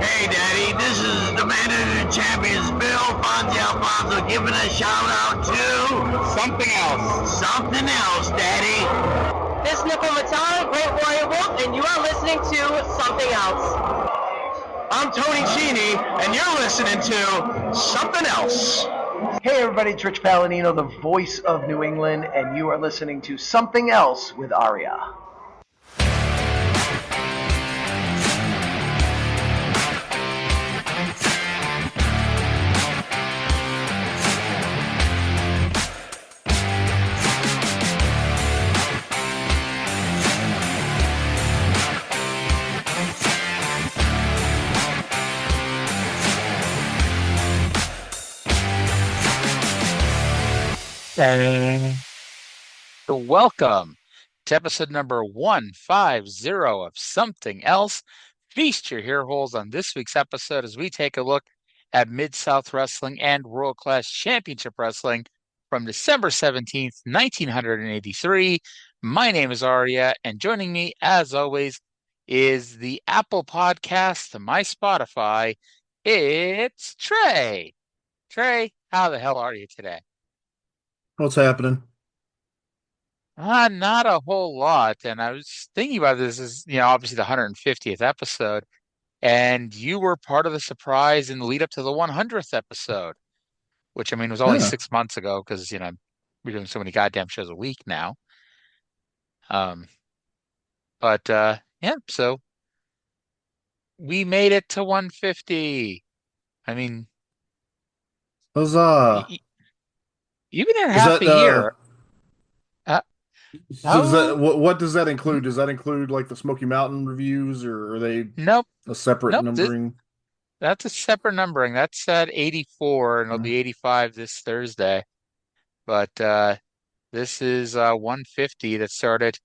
Hey, Daddy, this is the man of the champions, Bill Fonzie Alfonso, giving a shout out to Something else. something else, Daddy. This is Nickel Matano, Great Warrior Wolf, and you are listening to Something Else. I'm Tony Cini, and you're listening to Something Else. Hey everybody, it's Rich Palladino, the voice of New England, and you are listening to Something Else with Arya. Welcome to episode number 150 of Something Else. Feast your ear holes on this week's episode as we take a look at Mid-South Wrestling and World Class Championship Wrestling from December 17th, 1983. My name is Arya, and joining me, as always, is the Apple Podcast, my Spotify. It's Trae. Trae, how the hell are you today? What's happening? Not a whole lot. And I was thinking about this as, obviously the 150th episode, and you were part of the surprise in the lead up to the 100th episode, which, was only 6 months ago because, we're doing so many goddamn shows a week now. So we made it to 150. Huzzah. You've been here half a year. So what does that include? Does that include like the Smoky Mountain reviews, or are they Nope. a separate numbering? That's a separate numbering. That's at 84, and it'll be 85 this Thursday. But this is 150 that started.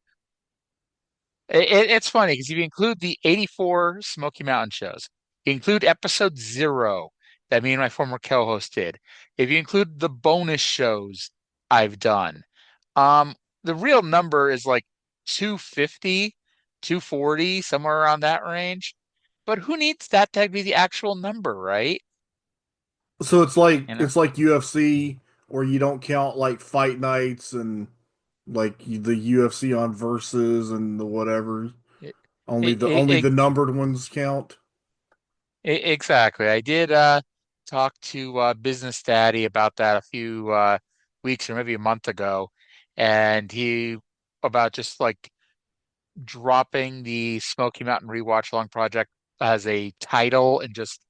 It's funny because if you include the 84 Smoky Mountain shows, you include episode 0 that me and my former co-host did. If you include the bonus shows I've done, the real number is like 250, 240, somewhere around that range. But who needs that to be the actual number, right? So it's like UFC, where you don't count like fight nights and like the UFC on Versus and the whatever. Only the numbered ones count. Exactly. I did talk to Business Daddy about that a few weeks or maybe a month ago, and he about just like dropping the Smoky Mountain Rewatch Along project as a title and just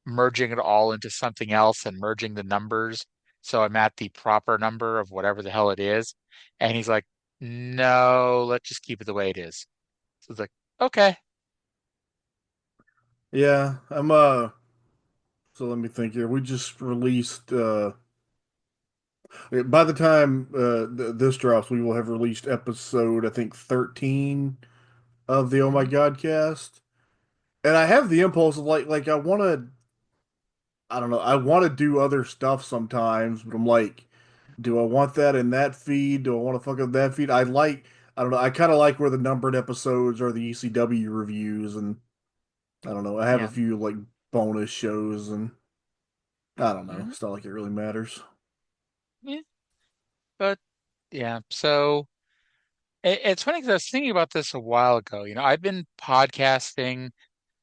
merging it all into something else and merging the numbers so I'm at the proper number of whatever the hell it is. And he's like, no, let's just keep it the way it is. So it's like, okay. Yeah, so let me think here. We just released by the time this drops, we will have released episode, I think, 13 of the Oh My God cast. And I have the impulse of like I want to, I don't know, I want to do other stuff sometimes, but I'm like, do I want that in that feed? Do I want to fuck up that feed? I don't know, I kind of like where the numbered episodes are, the ECW reviews, and I don't know, I have a few like bonus shows, and I don't know, it's not like it really matters. Yeah. But yeah, so it's funny because I was thinking about this a while ago. I've been podcasting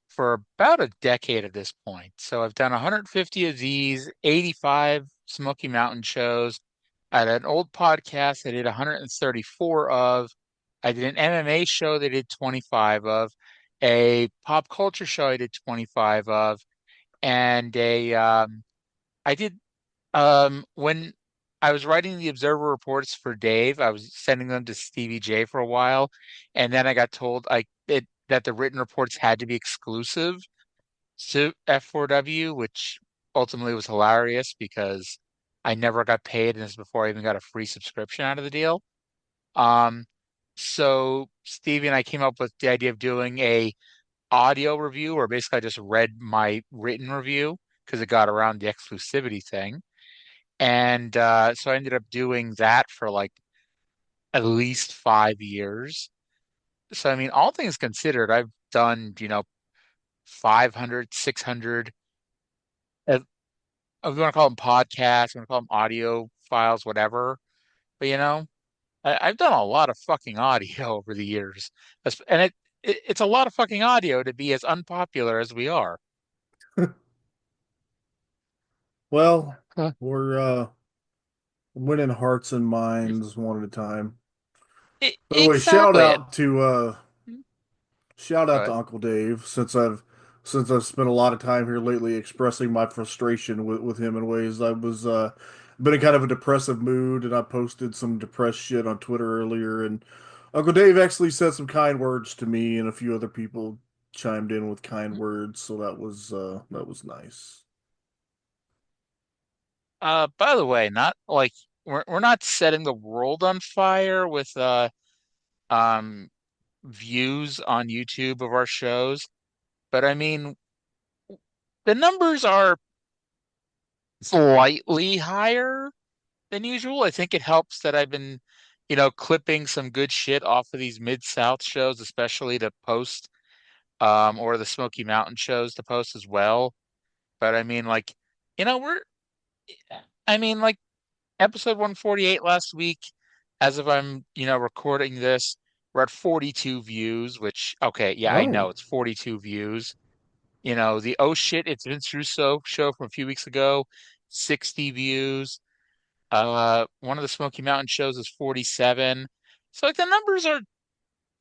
for about a decade at this point. So I've done 150 of these, 85 Smoky Mountain shows. I had an old podcast I did 134 of. I did an MMA show that I did 25 of, a pop culture show I did 25 of, and I did when I was writing the Observer reports for Dave, I was sending them to Stevie J for a while, and then I got told that the written reports had to be exclusive to F4W, which ultimately was hilarious because I never got paid, and this is before I even got a free subscription out of the deal. So Stevie and I came up with the idea of doing a audio review, where basically I just read my written review because it got around the exclusivity thing. And so I ended up doing that for like at least 5 years. So, all things considered, I've done, 500, 600. If you want to call them podcasts, you want to call them audio files, whatever. But I've done a lot of fucking audio over the years, and it's a lot of fucking audio to be as unpopular as we are. Well, Huh. we're winning hearts and minds one at a time. By the way, Exactly. shout Go out to ahead. Uncle Dave since I've spent a lot of time here lately expressing my frustration with him in ways. I was been in kind of a depressive mood, and I posted some depressed shit on Twitter earlier, and Uncle Dave actually said some kind words to me, and a few other people chimed in with kind words, so that was nice. By the way, not like we're not setting the world on fire with um views on YouTube of our shows, but I mean the numbers are slightly higher than usual. I think it helps that I've been, clipping some good shit off of these Mid-South shows, especially to post, or the Smoky Mountain shows to post as well. But I mean, like, you know, we're, I mean, like, episode 148 last week, as of I'm, recording this, we're at 42 views, which, okay, yeah, I know Oh, it's 42 views. The Oh Shit, It's Vince Russo show from a few weeks ago, 60 views. One of the Smoky Mountain shows is 47. So like the numbers are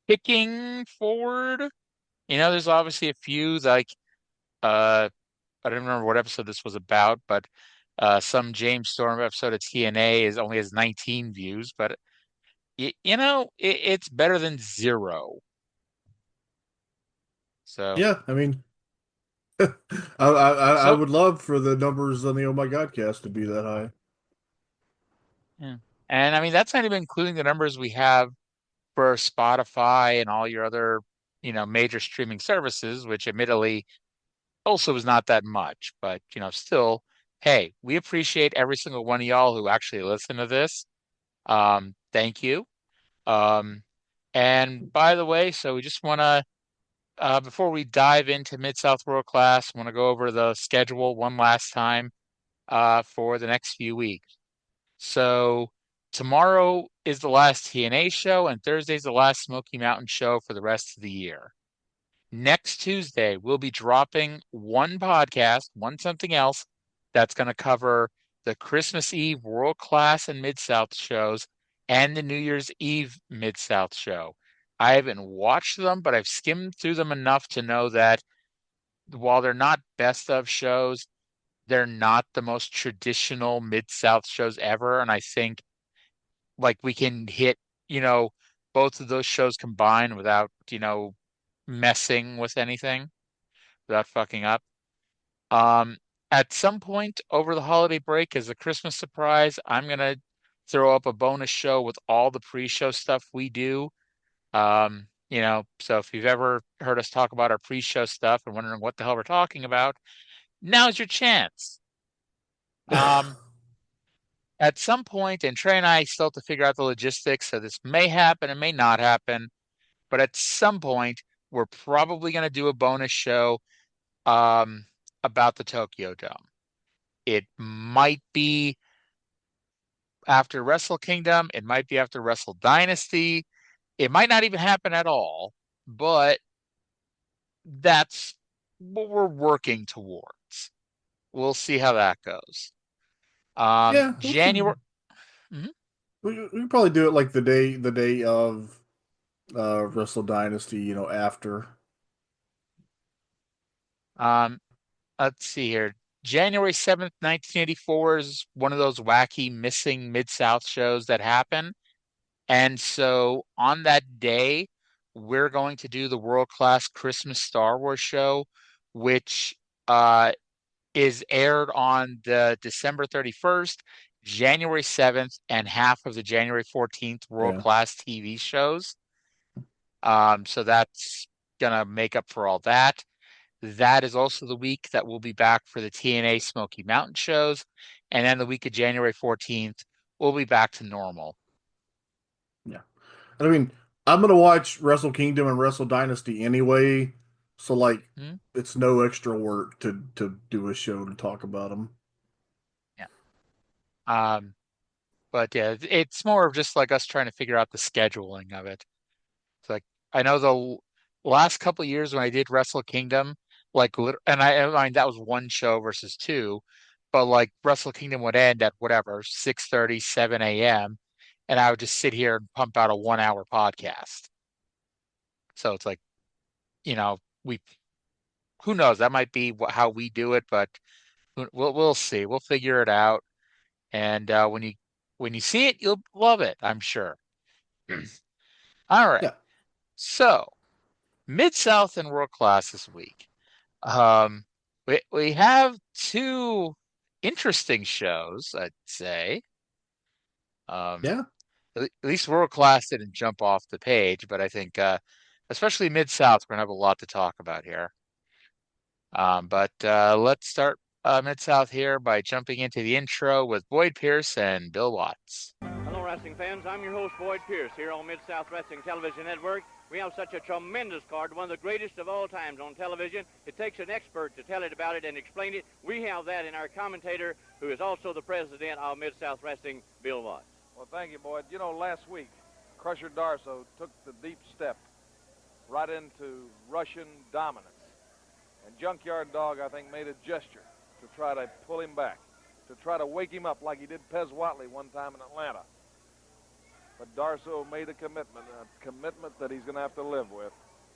ticking forward. There's obviously a few like uh I don't remember what episode this was about, but some James Storm episode of TNA is only has 19 views, but it's better than zero. So yeah. I mean, I so would love for the numbers on the Oh My God cast to be that high. yeah. And I mean that's not even including the numbers we have for Spotify and all your other, major streaming services, which admittedly also is not that much, but still, hey, we appreciate every single one of y'all who actually listen to this. Thank you. Um, and by the way, so we just want to, before we dive into Mid South World Class, want to go over the schedule one last time for the next few weeks. So tomorrow is the last TNA show, and Thursday's the last Smoky Mountain show for the rest of the year. Next Tuesday, we'll be dropping one podcast, one something else, that's going to cover the Christmas Eve World Class and Mid South shows and the New Year's Eve Mid South show. I haven't watched them, but I've skimmed through them enough to know that while they're not best of shows, they're not the most traditional Mid South shows ever. And I think like we can hit, you know, both of those shows combined without, messing with anything, without fucking up. Um, at some point over the holiday break, as a Christmas surprise, I'm gonna throw up a bonus show with all the pre-show stuff we do. So if you've ever heard us talk about our pre-show stuff and wondering what the hell we're talking about, now's your chance. Um, at some point, and Trey and I still have to figure out the logistics, so this may happen, it may not happen, but at some point, we're probably going to do a bonus show um, about the Tokyo Dome. It might be after Wrestle Kingdom, it might be after Wrestle Dynasty, it might not even happen at all, but that's what we're working towards. We'll see how that goes. Yeah, we January. should. Mhm. We could probably do it like the day of Wrestle Dynasty. After. Um, let's see here. January 7th, 1984 is one of those wacky missing Mid-South shows that happen. And so on that day, we're going to do the world-class Christmas Star Wars show, which uh, is aired on the December 31st, January 7th, and half of the January 14th Yeah. world-class TV shows. So that's gonna make up for all that. That is also the week that we'll be back for the TNA Smoky Mountain shows. And then the week of January 14th, we'll be back to normal. Yeah. I mean, I'm gonna watch Wrestle Kingdom and Wrestle Dynasty anyway, So like, Hmm? it's no extra work to do a show to talk about them. Yeah. Um, but yeah, it's more of just like us trying to figure out the scheduling of it. It's like I know the last couple of years when I did Wrestle Kingdom, and I mean that was one show versus two, but like Wrestle Kingdom would end at whatever 6:30, 7 a.m., and I would just sit here and pump out a 1 hour podcast. So it's like, we who knows, that might be how we do it, but we'll see. We'll figure it out, and when you see it, you'll love it, I'm sure. All right, Yeah, so Mid South and World Class this week. Um, we have two interesting shows, I'd say. Um, yeah, at least World Class didn't jump off the page, but I think especially Mid South, we're gonna have a lot to talk about here. But let's start Mid South here by jumping into the intro with Boyd Pierce and Bill Watts. Hello, wrestling fans. I'm your host, Boyd Pierce, here on Mid-South Wrestling Television Network. We have such a tremendous card, one of the greatest of all times on television. It takes an expert to tell it about it and explain it. We have that in our commentator, who is also the president of Mid-South Wrestling, Bill Watts. Well, thank you, Boyd. You know, last week, Krusher Darsow took the deep step right into Russian dominance. And Junkyard Dog, I think, made a gesture to try to pull him back, to try to wake him up like he did Pez Watley one time in Atlanta. But Darsow made a commitment that he's going to have to live with.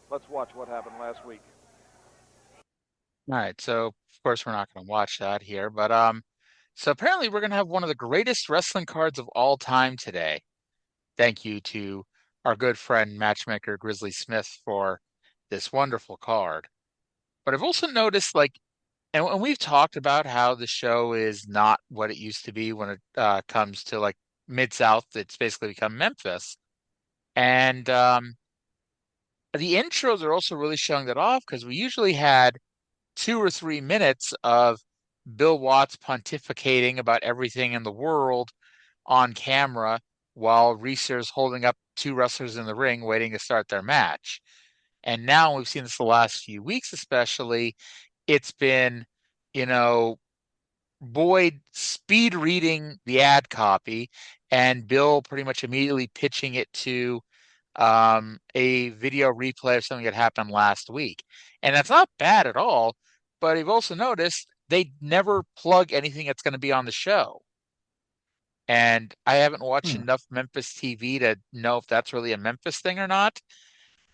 Let's watch what happened last week. All right, so of course we're not going to watch that here, but so apparently we're going to have one of the greatest wrestling cards of all time today. Thank you to our good friend matchmaker Grizzly Smith for this wonderful card. But I've also noticed, like, and we've talked about how the show is not what it used to be when it comes to like Mid South. It's basically become Memphis, and the intros are also really showing that off because we usually had 2 or 3 minutes of Bill Watts pontificating about everything in the world on camera while Reese's holding up two wrestlers in the ring waiting to start their match. And now we've seen this the last few weeks, especially. It's been, you know, Boyd speed reading the ad copy and Bill pretty much immediately pitching it to a video replay of something that happened last week. And that's not bad at all, but you've also noticed they never plug anything that's going to be on the show. And I haven't watched Hmm. enough Memphis TV to know if that's really a Memphis thing or not.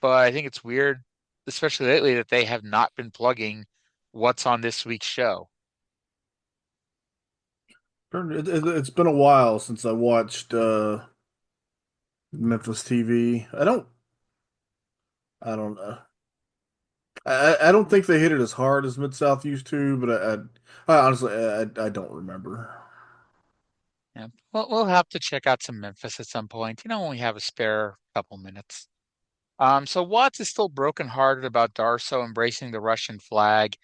But I think it's weird, especially lately, that they have not been plugging what's on this week's show. It's been a while since I watched Memphis TV. I don't know. I don't think they hit it as hard as Mid South used to, but I honestly I don't remember. Yeah, we'll have to check out some Memphis at some point, when we have a spare couple minutes. So Watts is still brokenhearted about Darsow embracing the Russian flag,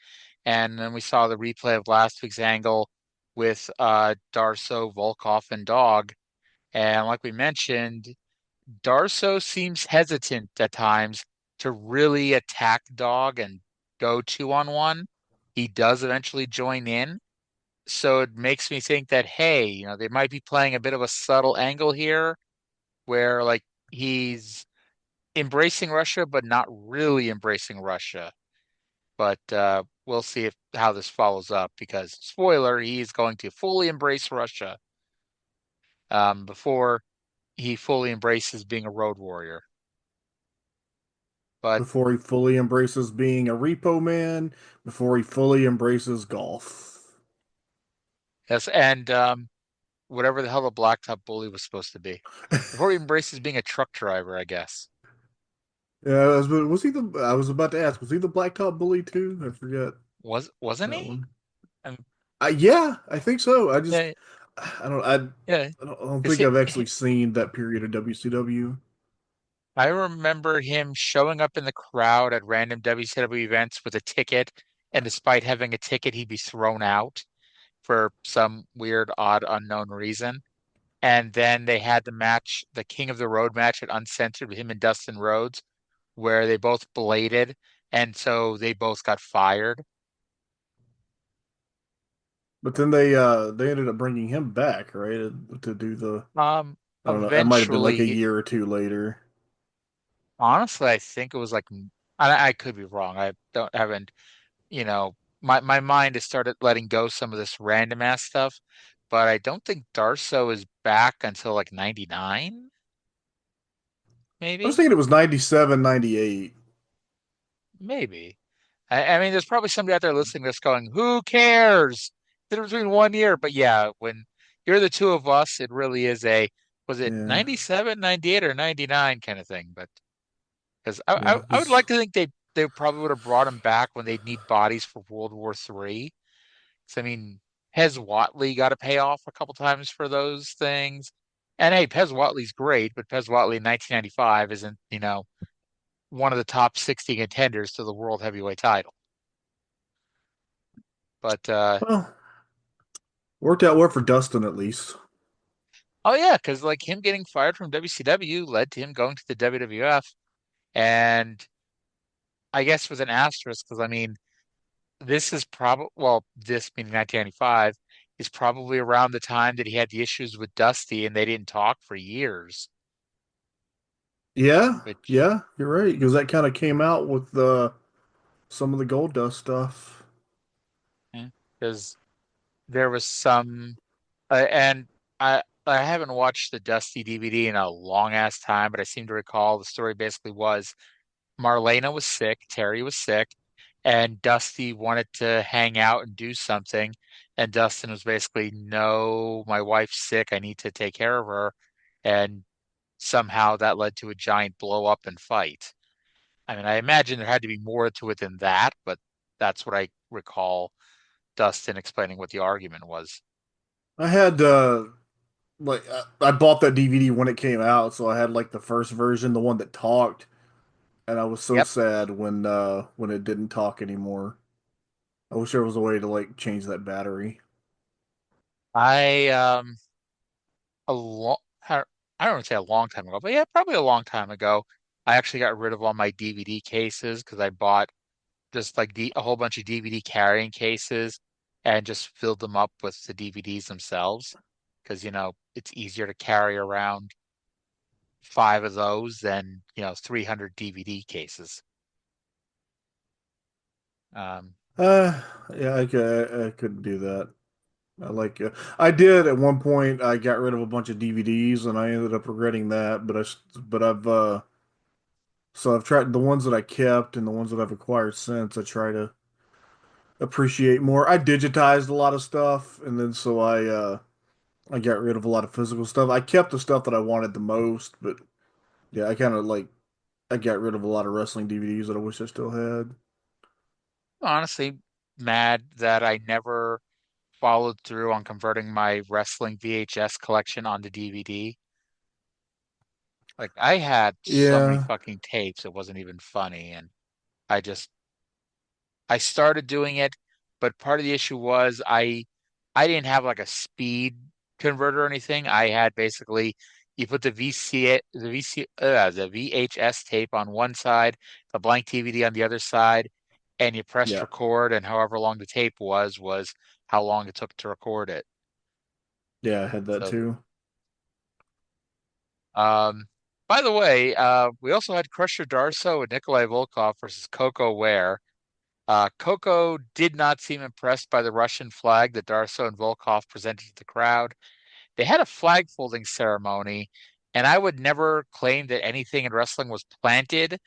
and then we saw the replay of last week's angle with Darsow, Volkoff, and Dog. And like we mentioned, Darsow seems hesitant at times to really attack Dog and go 2-on-1. He does eventually join in. So it makes me think that, hey, they might be playing a bit of a subtle angle here where like he's embracing Russia, but not really embracing Russia. But we'll see how this follows up because, spoiler, he's going to fully embrace Russia before he fully embraces being a road warrior. But Before he fully embraces being a repo man, before he fully embraces golf. yes, and whatever the hell the Blacktop Bully was supposed to be, before he embraces being a truck driver, I guess. Yeah, was he the? I was about to ask, was he the Blacktop Bully too? I forget Wasn't that he? one. Um, Yeah, I think so. yeah, I don't, I, yeah. I don't Because think I've actually seen that period of WCW. I remember him showing up in the crowd at random WCW events with a ticket, and despite having a ticket, he'd be thrown out for some weird, odd, unknown reason. And then they had the match, the King of the Road match at Uncensored with him and Dustin Rhodes, where they both bladed and so they both got fired. But then they ended up bringing him back, right, to do the I don't know. It might have been like a Eventually, year or two later. honestly, I think it was like I could be wrong. I don't haven't you know my mind has started letting go some of this random ass stuff, but I don't think Darsow is back until like 99, I was maybe. thinking it was 97, 98. Maybe. I mean, there's probably somebody out there listening to this going, "Who cares?" It's between 1 year, but yeah, when you're the two of us, it really is was it Yeah, 97, 98, or 99 kind of thing. But because yeah. I would like to think they probably would have brought him back when they'd need bodies for World War III. So I mean, Pez Whatley got a payoff a couple times for those things. And hey, Pez Whatley's great, but Pez Whatley in 1995 isn't, one of the top 60 contenders to the world heavyweight title. But Well, worked out well for Dustin at least. oh yeah, because like him getting fired from WCW led to him going to the WWF, and I guess with an asterisk because I mean this is probably this meaning 1995 is probably around the time that he had the issues with Dusty and they didn't talk for years. Yeah, Which yeah, you're right because that kind of came out with some of the Gold Dust stuff. because there was some and I haven't watched the Dusty DVD in a long ass time, but I seem to recall the story basically was Marlena was sick, Terry was sick, and Dusty wanted to hang out and do something. And Dustin was basically, no, my wife's sick. I need to take care of her. And somehow that led to a giant blow up and fight. I mean, I imagine there had to be more to it than that, but that's what I recall Dustin explaining what the argument was. I had I bought that DVD when it came out, so I had like the first version, the one that talked, and I was so Yep. sad when it didn't talk anymore. I wish there was a way to like change that battery. I a long I don't want to say a long time ago, but yeah, probably a long time ago. I actually got rid of all my DVD cases because I bought just like a whole bunch of DVD carrying cases and just filled them up with the DVDs themselves because it's easier to carry around five of those than 300 DVD cases. Um, Uh, yeah, I couldn't do that. I did at one point. I got rid of a bunch of DVDs, and I ended up regretting that. But I've tried the ones that I kept and the ones that I've acquired since. I try to appreciate more. I digitized a lot of stuff, and then I got rid of a lot of physical stuff. I kept the stuff that I wanted the most, but yeah, I got rid of a lot of wrestling DVDs that I wish I still had. Honestly, mad that I never followed through on converting my wrestling VHS collection onto DVD. Like I had so many Yeah, fucking tapes, it wasn't even funny, and I just I started doing it, but part of the issue was I didn't have like a speed converter or anything. I had basically you put the VHS tape on one side, the blank DVD on the other side, and you pressed yeah, record, and however long the tape was how long it took to record it. yeah. I had that So, too. um, by the way, we also had Krusher Darsow and Nikolai Volkoff versus Coco Ware. Coco did not seem impressed by the Russian flag that Darsow and Volkov presented to the crowd. They had a flag folding ceremony, and I would never claim that anything in wrestling was planted,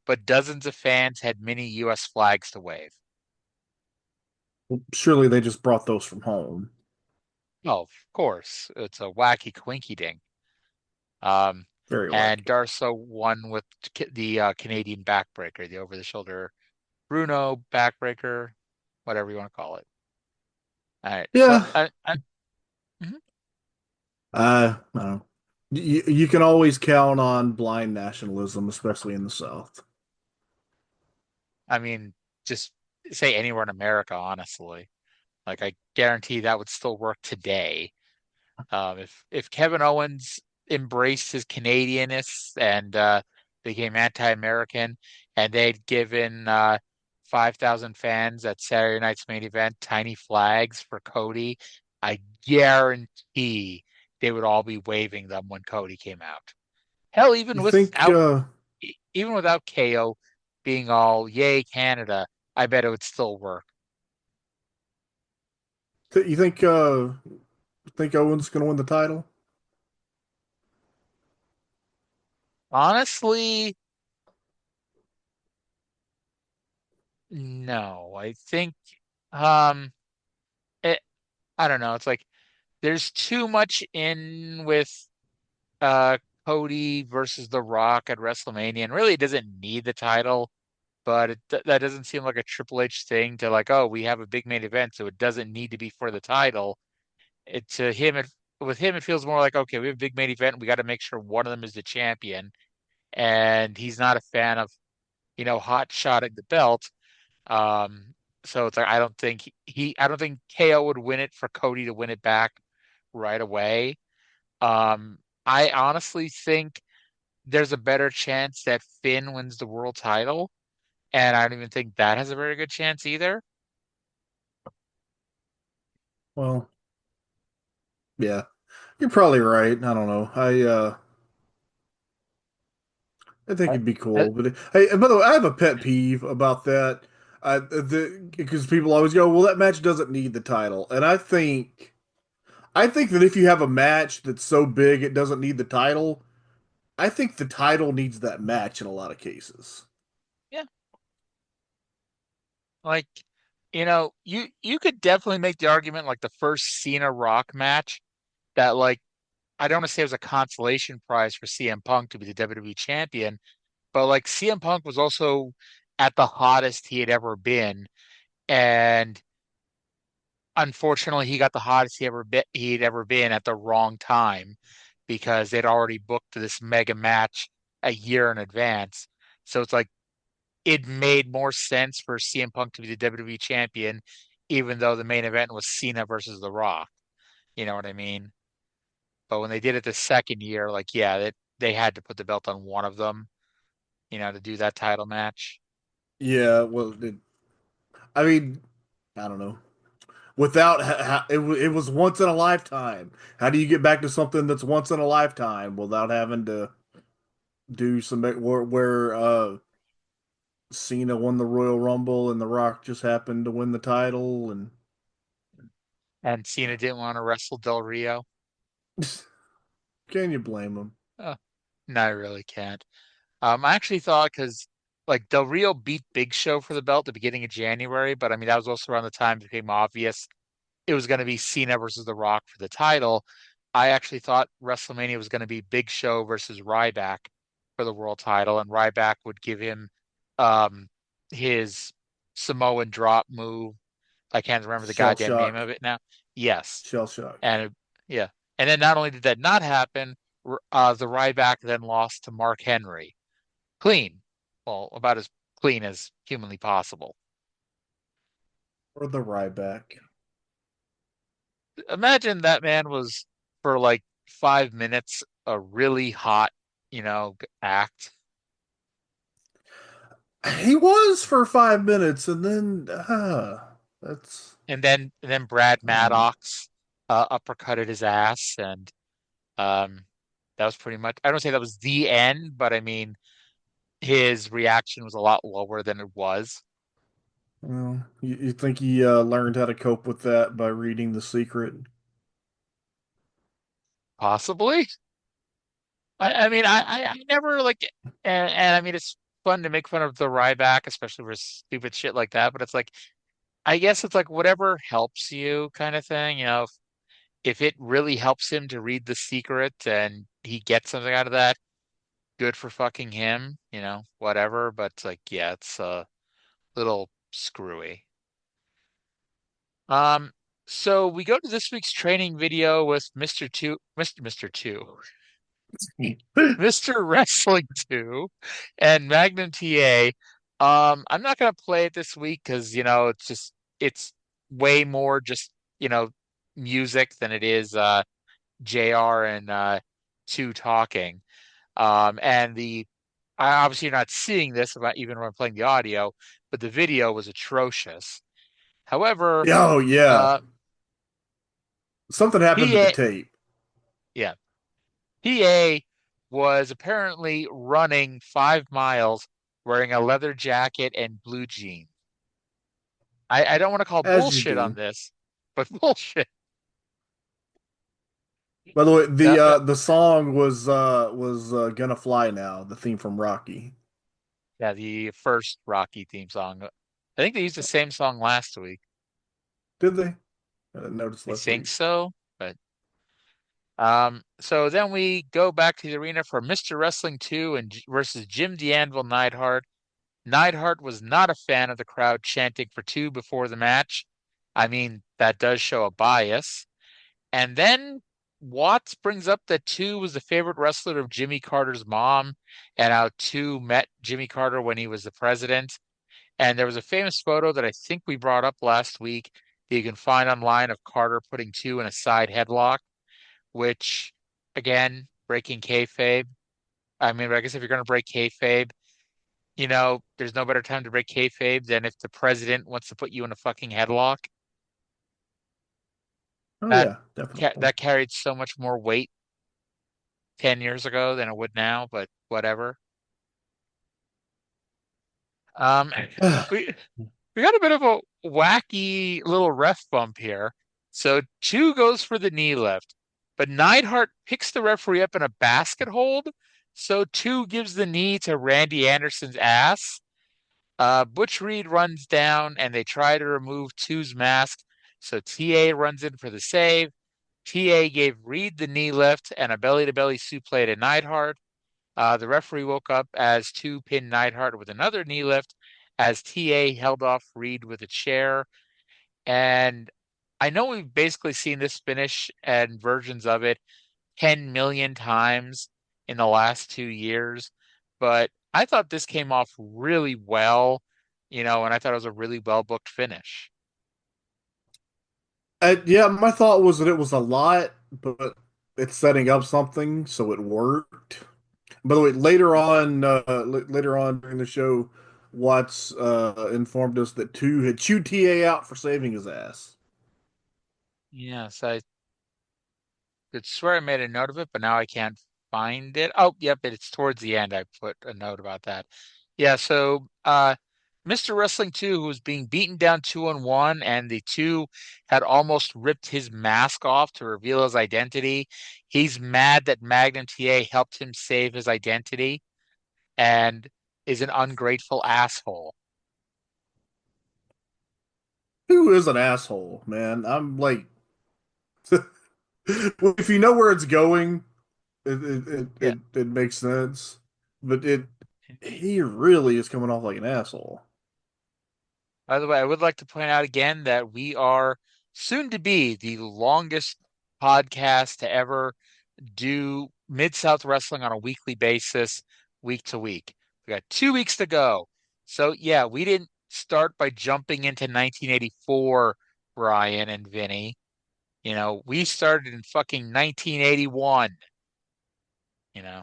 but dozens of fans had mini U.S. flags to wave. Well, surely they just brought those from home. Oh, of course, it's a wacky quinky dink. Um, Very and wacky. Darsow won with the Canadian backbreaker, the over-the-shoulder Bruno backbreaker, whatever you want to call it. All right, so Yeah, mhm. I don't know. You can always count on blind nationalism, especially in the South. I mean, just say anywhere in America, honestly. Like I guarantee that would still work today. If Kevin Owens embraced his Canadianness and became anti-American, and they'd given 5,000 fans at Saturday night's main event tiny flags for Cody, I guarantee they would all be waving them when Cody came out. Hell, You think even without KO being all yay Canada, I bet it would still work. you think Owen's going to win the title? Honestly, no. I think um it, I don't know. It's like there's too much in with uh Cody versus The Rock at WrestleMania, and really it doesn't need the title, but that doesn't seem like a Triple H thing to like, oh, we have a big main event, so it doesn't need to be for the title. It to him it With him it feels more like, okay, we have a big main event, we got to make sure one of them is the champion, and he's not a fan of, hot shotting the belt. Um, so it's like I don't think KO would win it for Cody to win it back right away. I honestly think there's a better chance that Finn wins the world title, and I don't even think that has a very good chance either. Well, yeah, you're probably right. I don't know. I think I, it'd be I, cool. But hey, and by the way, I have a pet peeve about that. Because people always go, "Well, that match doesn't need the title," and I think that if you have a match that's so big it doesn't need the title, I think the title needs that match in a lot of cases. yeah, like you could definitely make the argument like the first Cena Rock match that like I don't want to say it was a consolation prize for CM Punk to be the WWE champion, but like CM Punk was also at the hottest he had ever been, and unfortunately he got the hottest he'd ever been at the wrong time because they'd already booked this mega match a year in advance. So it's like it made more sense for CM Punk to be the WWE champion, even though the main event was Cena versus The Rock. You know what I mean? But when they did it the second year, like, yeah, they had to put the belt on one of them, to do that title match. Yeah, well, I mean, I don't know. Without it was once in a lifetime. How do you get back to something that's once in a lifetime without having to do some where Cena won the Royal Rumble and The Rock just happened to win the title and And Cena didn't want to wrestle Del Rio. can you blame him? Uh, no, I really can't. I actually thought because like Del Rio beat Big Show for the belt at the beginning of January, but I mean that was also around the time it became obvious it was going to be Cena versus The Rock for the title. I actually thought WrestleMania was going to be Big Show versus Ryback for the world title, and Ryback would give him um, his Samoan drop move. I can't remember the Shell goddamn name shock. of it now. Yes, Shell shock. yeah, and then not only did that not happen, the Ryback then lost to Mark Henry, clean, well, about as clean as humanly possible. Or the Ryback. Imagine that man was for like 5 minutes a really hot, act. He was for 5 minutes and then that's And then Brad I don't know. Maddox uppercutted his ass, and um, that was pretty much. I don't say that was the end, but I mean his reaction was a lot lower than it was. Well, you think he learned how to cope with that by reading The Secret? Possibly. I mean, I never like, and I mean, it's fun to make fun of the Ryback, especially for stupid shit like that. But it's like, I guess it's like whatever helps you kind of thing. If it really helps him to read The Secret and he gets something out of that, good for fucking him, whatever. But it's like, yeah, it's a little screwy. Um, so we go to this week's training video with Mr. Two, Mr. Two, Mr. Wrestling 2 and Magnum TA. I'm not gonna play it this week because it's way more just, you know, music than it is JR and two talking. And the obviously you're not seeing this about even when I'm playing the audio, but the video was atrocious. However, Oh yeah, uh, something happened to the PA, tape. yeah, PA was apparently running 5 miles wearing a leather jacket and blue jeans. I don't want to call As you bullshit on do. this, but bullshit. By the way, Uh, uh, the song was "Gonna Fly Now," the theme from Rocky. yeah, the first Rocky theme song. I think they used the same song last week. Did they? I didn't notice I last think week. so, but so then we go back to the arena for Mr. Wrestling 2 and versus Jim the Anvil Neidhart. Neidhart was not a fan of the crowd chanting for 2 before the match. I mean, that does show a bias. And then Watts brings up that 2 was the favorite wrestler of Jimmy Carter's mom, and how 2 met Jimmy Carter when he was the president. And there was a famous photo that I think we brought up last week that you can find online of Carter putting 2 in a side headlock, which, again, breaking kayfabe. I mean, I guess if you're going to break kayfabe, there's no better time to break kayfabe than if the president wants to put you in a fucking headlock. Oh That yeah, definitely. that carried so much more weight 10 years ago than it would now, but whatever. Um, we we got a bit of a wacky little ref bump here. So 2 goes for the knee lift, but Neidhart picks the referee up in a basket hold. So 2 gives the knee to Randy Anderson's ass. Butch Reed runs down and they try to remove 2's mask. So TA runs in for the save. TA gave Reed the knee lift and a belly to belly suplex to Neidhart. The referee woke up as 2 pinned Neidhart with another knee lift as TA held off Reed with a chair. And I know we've basically seen this finish and versions of it 10 million times in the last 2 years, but I thought this came off really well, and I thought it was a really well booked finish. Yeah, my thought was that it was a lot, but it's setting up something, so it worked. By the way, later on during the show, Watts informed us that 2 had chewed TA out for saving his ass. Yes, I could swear I made a note of it, but now I can't find it. Oh, yep, it's towards the end. I put a note about that. Yeah, so Mr. Wrestling 2, who was being beaten down 2-on-1, and the 2 had almost ripped his mask off to reveal his identity. He's mad that Magnum TA helped him save his identity and is an ungrateful asshole. Who is an asshole, man? I'm like, if you know where it's going, Yeah. it makes sense. But he really is coming off like an asshole. By the way, I would like to point out again that we are soon to be the longest podcast to ever do Mid-South Wrestling on a weekly basis, week to week. We got 2 weeks to go. So, yeah, we didn't start by jumping into 1984, Brian and Vinny. We started in fucking 1981. You know,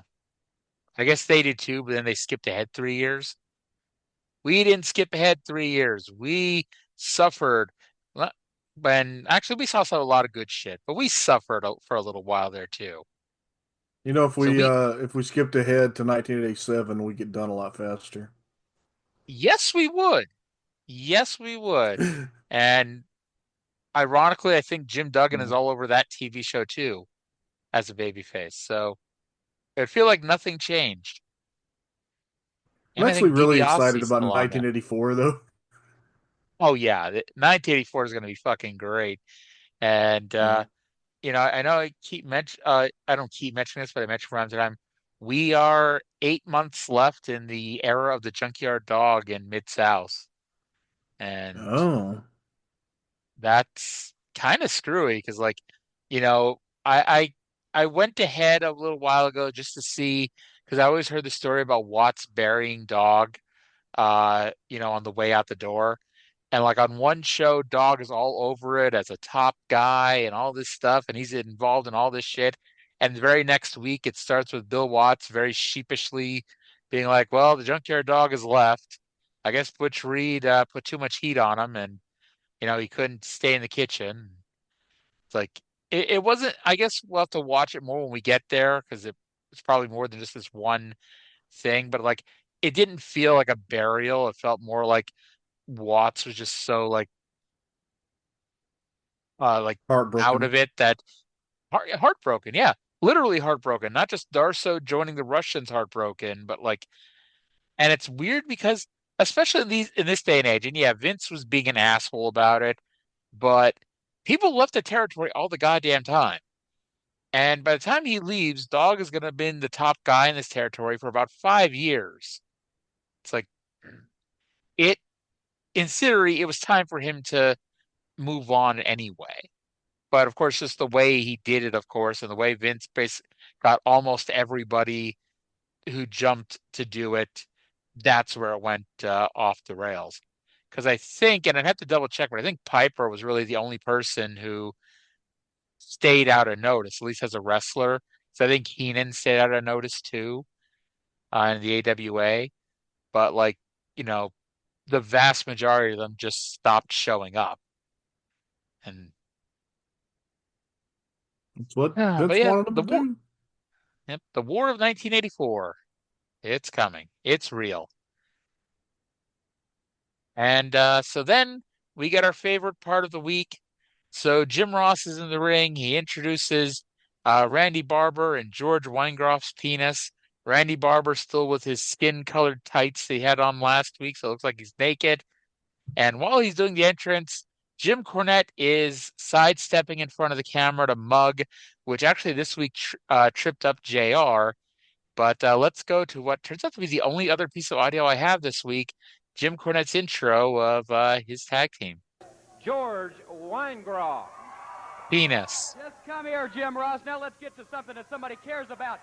I guess they did too, but then they skipped ahead 3 years. We didn't skip ahead 3 years. We suffered when actually we saw a lot of good shit, but we suffered for a little while there too. You know, So we, if we skipped ahead to 1987, we get done a lot faster. yes, we would. Yes, we would. And ironically, I think Jim Duggan is I'm all over that TV show too as a babyface. So I feel like nothing changed. And I actually think really excited DiBiase's about still on there. 1984, though. Oh yeah, 1984 is going to be fucking great. And Yeah. I know I don't keep mentioning this, but I mention from time to time. We are 8 months left in the era of the Junkyard Dog in Mid-South. And Oh. that's kind of screwy because you know, I went ahead a little while ago just to see because I always heard the story about Watts burying Dog on the way out the door. And like on one show, Dog is all over it as a top guy and all this stuff, and he's involved in all this shit. And the very next week, it starts with Bill Watts very sheepishly being like, well, the Junkyard Dog is left. I guess Butch Reed put too much heat on him, and he couldn't stay in the kitchen. It's like it wasn't. I guess we'll have to watch it more when we get there because it's probably more than just this one thing. But like, it didn't feel like a burial. It felt more like Watts was just so like out Heartbroken. of it that heartbroken. Yeah, literally heartbroken. Not just Darsow joining the Russians heartbroken, but like, and it's weird because especially in this day and age, and yeah, Vince was being an asshole about it, but people left the territory all the goddamn time. And by the time he leaves, Dog is going to have been the top guy in this territory for about 5 years. It's like it, in theory, it was time for him to move on anyway. But of course, just the way he did it, of course, and the way Vince basically got almost everybody who jumped to do it, that's where it went off the rails. Because I think, and I'd have to double check, but I think Piper was really the only person who stayed out of notice, at least as a wrestler. So I think Heenan stayed out of notice too in the AWA. But like, you know, the vast majority of them just stopped showing up. And That's what but Vince yeah, wanted him the to war, do. yep, the War of 1984, it's coming. It's real. And so then we get our favorite part of the week. So Jim Ross is in the ring. He introduces Randy Barber and George Weingroff's penis. Randy Barber still with his skin-colored tights that he had on last week, so it looks like he's naked. And while he's doing the entrance, Jim Cornette is sidestepping in front of the camera to mug, which actually this week tripped up JR. But let's go to what turns out to be the only other piece of audio I have this week, Jim Cornette's intro of his tag team. George Weingroff. Penis. Just come here, Jim Ross. Now let's get to something that somebody cares about.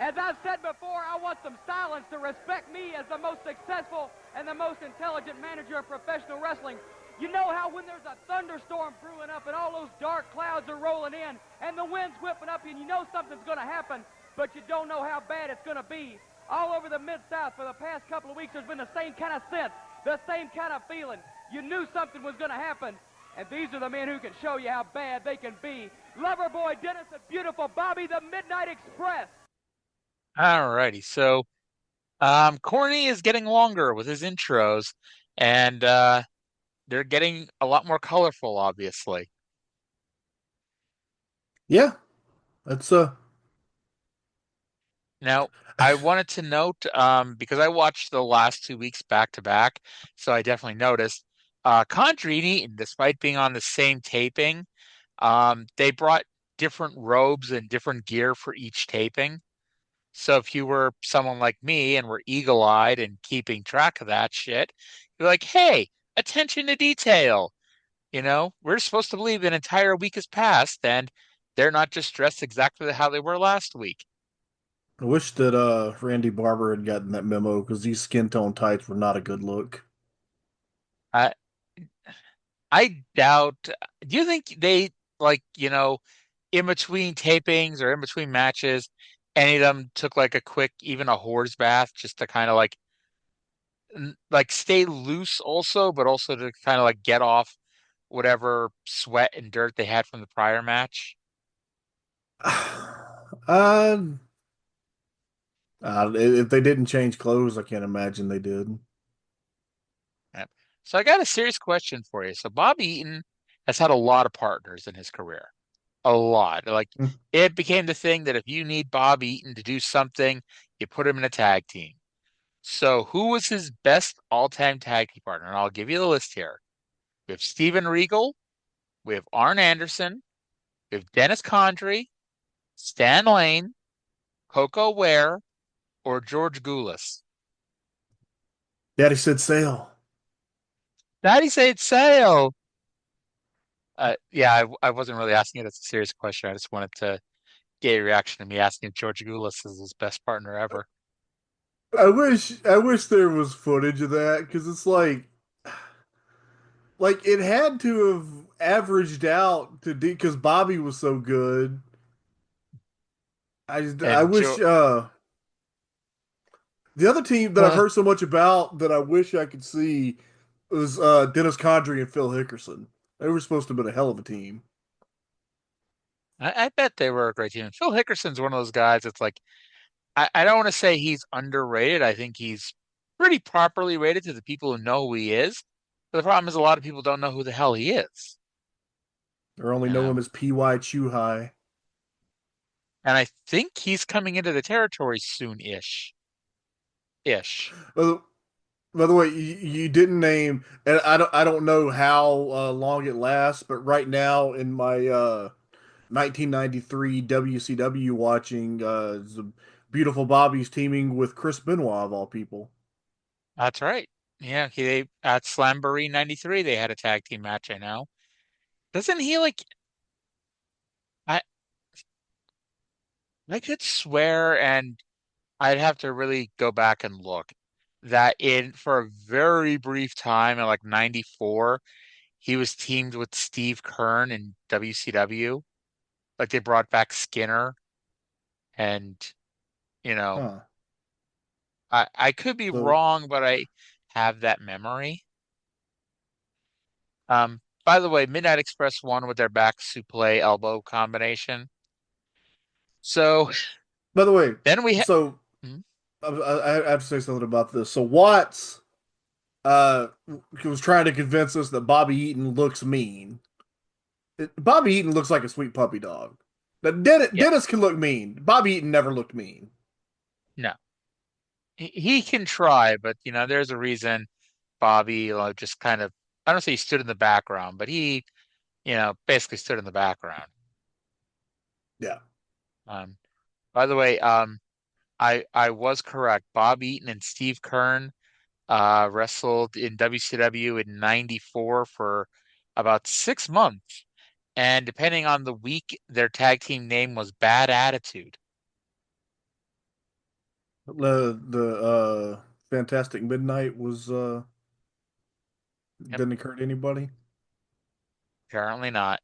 As I've said before, I want some silence to respect me as the most successful and the most intelligent manager of professional wrestling. You know how when there's a thunderstorm brewing up and all those dark clouds are rolling in and the wind's whipping up and you know something's going to happen, but you don't know how bad it's going to be. All over the Mid-South for the past couple of weeks, there's been the same kind of sense, the same kind of feeling. You knew something was going to happen, and these are the men who can show you how bad they can be. Loverboy Dennis and beautiful Bobby the Midnight Express. All righty. So Corny is getting longer with his intros, and they're getting a lot more colorful, obviously. Yeah, that's Now, I wanted to note, because I watched the last 2 weeks back to back, so I definitely noticed, Condrey and Eaton, despite being on the same taping, they brought different robes and different gear for each taping. So if you were someone like me and were eagle-eyed and keeping track of that shit, you're like, hey, attention to detail. We're supposed to believe an entire week has passed and they're not just dressed exactly how they were last week. I wish that Randy Barber had gotten that memo because these skin tone tights were not a good look. I I doubt. Do you think they like, in between tapings or in between matches, any of them took like a quick, even a horse bath just to kind of like stay loose also, but also to kind of like get off whatever sweat and dirt they had from the prior match? Uh, if they didn't change clothes, I can't imagine they did. Yeah. So I got a serious question for you. So Bob Eaton has had a lot of partners in his career. A lot. Like Hmm. it became the thing that if you need Bob Eaton to do something, you put him in a tag team. So who was his best all-time tag team partner? And I'll give you the list here. We have Steven Regal, we have Arn Anderson, we have Dennis Condrey, Stan Lane, Coco Ware, or George Goulas. Daddy said sail. Daddy said sail. Yeah, I wasn't really asking it as a serious question. I just wanted to get a reaction to me asking if George Goulas is his best partner ever. I wish there was footage of that because it's like it had to have averaged out to because Bobby was so good. I And wish The other team that I've Uh, heard so much about that I wish I could see was Dennis Condrey and Phil Hickerson. They were supposed to have been a hell of a team. I bet they were a great team. Phil Hickerson's one of those guys that's like, I don't want to say he's underrated. I think he's pretty properly rated to the people who know who he is. But the problem is a lot of people don't know who the hell he is. Or only know him Um, as P.Y. Chuhai. and I think he's coming into the territory soon-ish. Ish. By the, by the way, you didn't name, and I don't know how long it lasts, but right now in my 1993 WCW watching, the Beautiful Bobby's teaming with Chris Benoit of all people. That's right. Yeah, they at Slamboree 93 they had a tag team match, I know. Doesn't he like I I could swear and I'd have to really go back and look that in for a very brief time in like 94 he was teamed with Steve Keirn in WCW. Like they brought back Skinner and you know, Huh. I could be So, wrong, but I have that memory. By the way, Midnight Express won with their back suplex elbow combination. So by the way, then we had so I have to say something about this. So Watts uh was trying to convince us that Bobby Eaton looks mean. Bobby Eaton looks like a sweet puppy dog. Now, yeah, Dennis can look mean. Bobby Eaton never looked mean. no. He can try, but there's a reason Bobby just kind of I don't say he stood in the background, but he, basically stood in the background. Yeah. Um, by the way, I was correct. Bob Eaton and Steve Keirn wrestled in WCW in '94 for about 6 months. And depending on the week, their tag team name was Bad Attitude. The Fantastic Midnight was Yep, didn't occur to anybody. apparently not.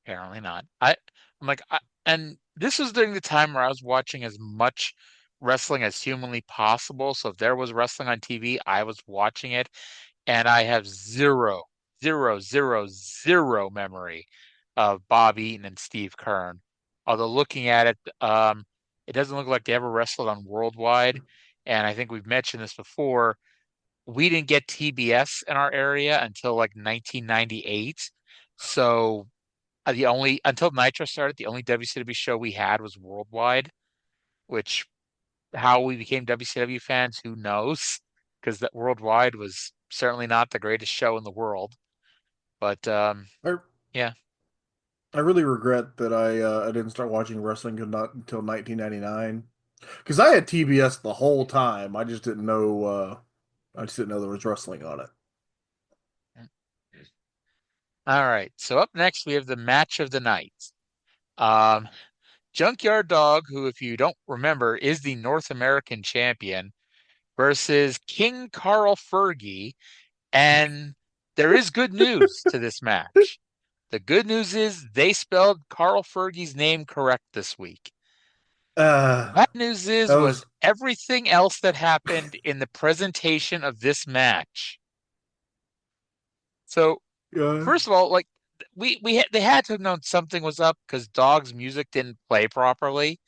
Apparently not. I'm like, and this was during the time where I was watching as much wrestling as humanly possible. So if there was wrestling on TV, I was watching it, and I have zero, zero, zero, zero memory of Bob Eaton and Steve Keirn. Although looking at it, it doesn't look like they ever wrestled on Worldwide. And I think we've mentioned this before. We didn't get TBS in our area until like 1998. So the only until Nitro started, the only WCW show we had was Worldwide, which how we became WCW fans, who knows? Because that Worldwide was certainly not the greatest show in the world. But I yeah, I really regret that I didn't start watching wrestling until 1999 because I had TBS the whole time. I just didn't know there was wrestling on it. all right. So up next we have the match of the night. Um, Junkyard Dog, who, if you don't remember, is the North American champion, versus King Carl Fergie. And there is good news to this match. The good news is they spelled Carl Fergie's name correct this week. Uh, Bad news that is was was everything else that happened in the presentation of this match. So uh, first of all, like they had to have known something was up because Dog's music didn't play properly,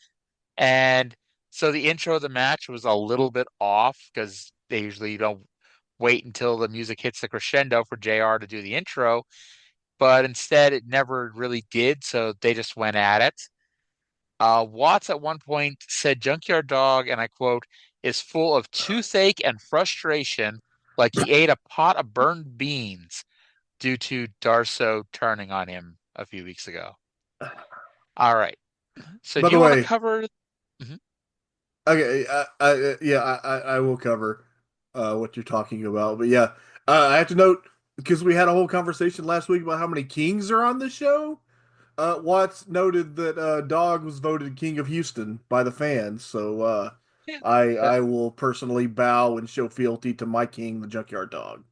and so the intro of the match was a little bit off because they usually don't wait until the music hits the crescendo for JR to do the intro, but instead it never really did, so they just went at it. Watts at one point said Junkyard Dog, and I quote, is full of toothache and frustration like he ate a pot of burned beans due to Darsow turning on him a few weeks ago. All right. So by do you the want to way, cover? Mhm. okay, I will cover what you're talking about, but yeah, I have to note because we had a whole conversation last week about how many kings are on the show. Watts noted that Dog was voted King of Houston by the fans, so Yeah. I will personally bow and show fealty to my king, the Junkyard Dog.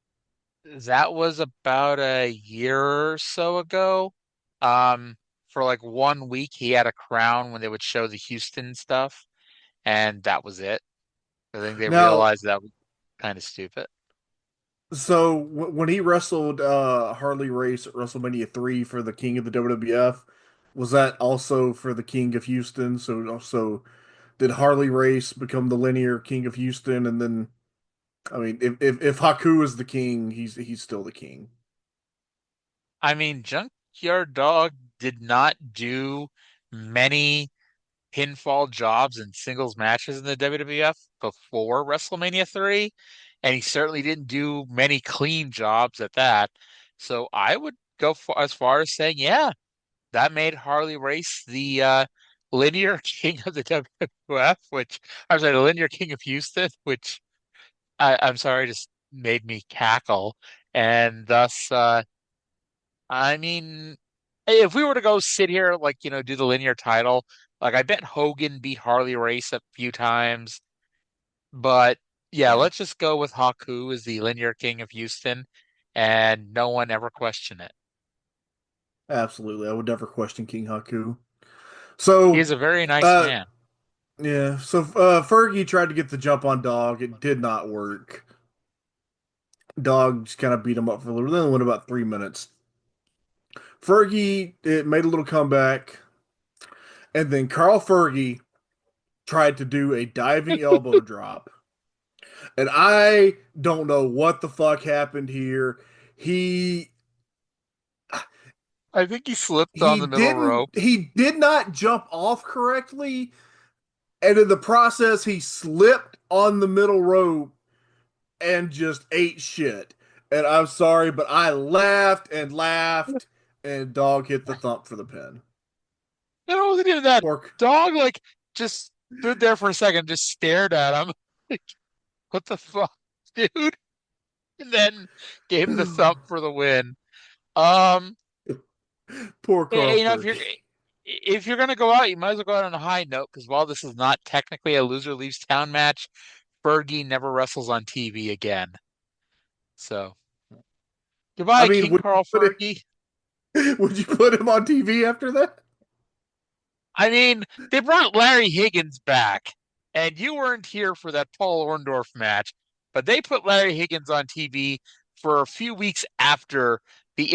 That was about a year or so ago. Um, for like one week, he had a crown when they would show the Houston stuff. and that was it. I think they Now, realized that was kind of stupid. so when he wrestled Harley Race at WrestleMania 3 for the King of the WWF, was that also for the King of Houston? So also did Harley Race become the linear King of Houston, and then I mean, if Haku is the king, he's still the king. I mean, Junkyard Dog did not do many pinfall jobs and singles matches in the WWF before WrestleMania 3, and he certainly didn't do many clean jobs at that. So I would go as far as saying, yeah, that made Harley Race the linear king of the WWF, which I'm sorry, the linear king of Houston, which I'm sorry, just made me cackle. And thus, I mean, if we were to go sit here, like, do the linear title, like I bet Hogan beat Harley Race a few times. But yeah, let's just go with Haku as the linear king of Houston, and no one ever questioned it. Absolutely, I would never question King Haku. He So, is a very nice uh, man. yeah. So Fergie tried to get the jump on Dog. It did not work. Dog just kind of beat him up for a little. Then it went about 3 minutes. Fergie it made a little comeback, and then Carl Fergie tried to do a diving elbow drop, and I don't know what the fuck happened here. He I think he slipped on he the middle didn't rope. he did not jump off correctly, and in the process he slipped on the middle rope and just ate shit. And I'm sorry, but I laughed and laughed, and Dog hit the thump for the pin. It wasn't even that. Pork. Dog, like, just stood there for a second, just stared at him. Like, what the fuck, dude? And then gave him the thump for the win. Um, Poor Carl if you're Fergie. gonna go out, you might as well go out on a high note because while this is not technically a loser leaves town match, Fergie never wrestles on TV again. So I goodbye, mean, King Carl Fergie. would you put him on TV after that? I mean, they brought Larry Higgins back, and you weren't here for that Paul Orndorff match, but they put Larry Higgins on TV for a few weeks after the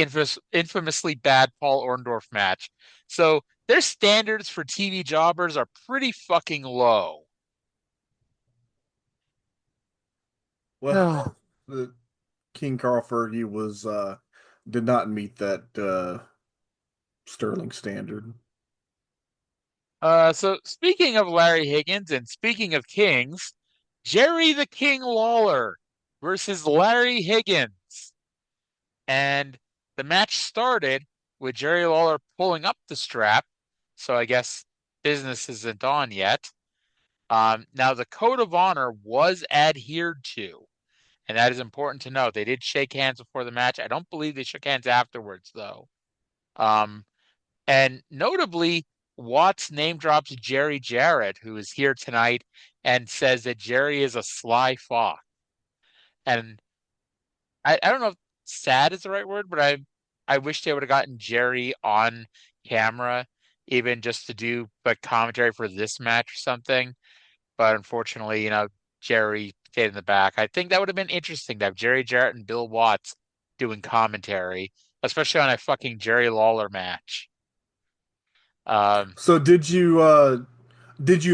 infamously bad Paul Orndorff match. So their standards for TV jobbers are pretty fucking low. Well, the King Carl Fergie was did not meet that sterling standard. So speaking of Larry Higgins and speaking of kings, Jerry the King Lawler versus Larry Higgins. And the match started with Jerry Lawler pulling up the strap. So I guess business isn't on yet. Now, the code of honor was adhered to, and that is important to note. They did shake hands before the match. I don't believe they shook hands afterwards, though. Um, and notably, Watts name drops Jerry Jarrett, who is here tonight, and says that Jerry is a sly fox. And I don't know if sad is the right word, but I wish they would have gotten Jerry on camera, even just to do like commentary for this match or something. But unfortunately, Jerry stayed in the back. I think that would have been interesting to have Jerry Jarrett and Bill Watts doing commentary, especially on a fucking Jerry Lawler match. Um, So did you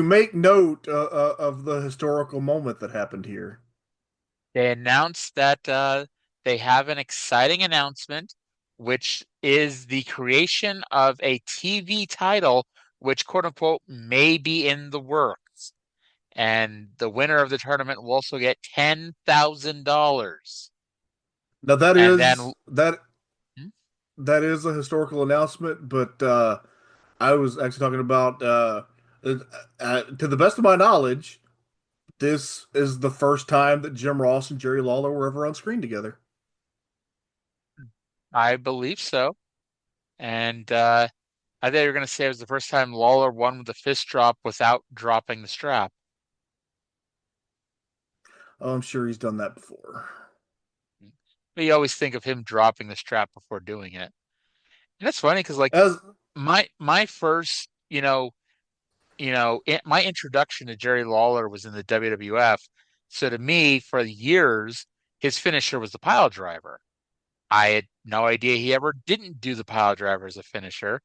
make note of the historical moment that happened here? they announced that they have an exciting announcement, which is the creation of a TV title, which quote unquote may be in the works. And the winner of the tournament will also get $10,000. Now And then, hmm? that is a historical announcement, but I was actually talking about to the best of my knowledge, this is the first time that Jim Ross and Jerry Lawler were ever on screen together. I believe so. And I thought you were going to say it was the first time Lawler won with a fist drop without dropping the strap. Oh, I'm sure he's done that before. But you always think of him dropping the strap before doing it. And that's funny because like As my first, my introduction to Jerry Lawler was in the WWF. So to me, for years, his finisher was the pile driver. I had no idea he ever didn't do the pile driver as a finisher.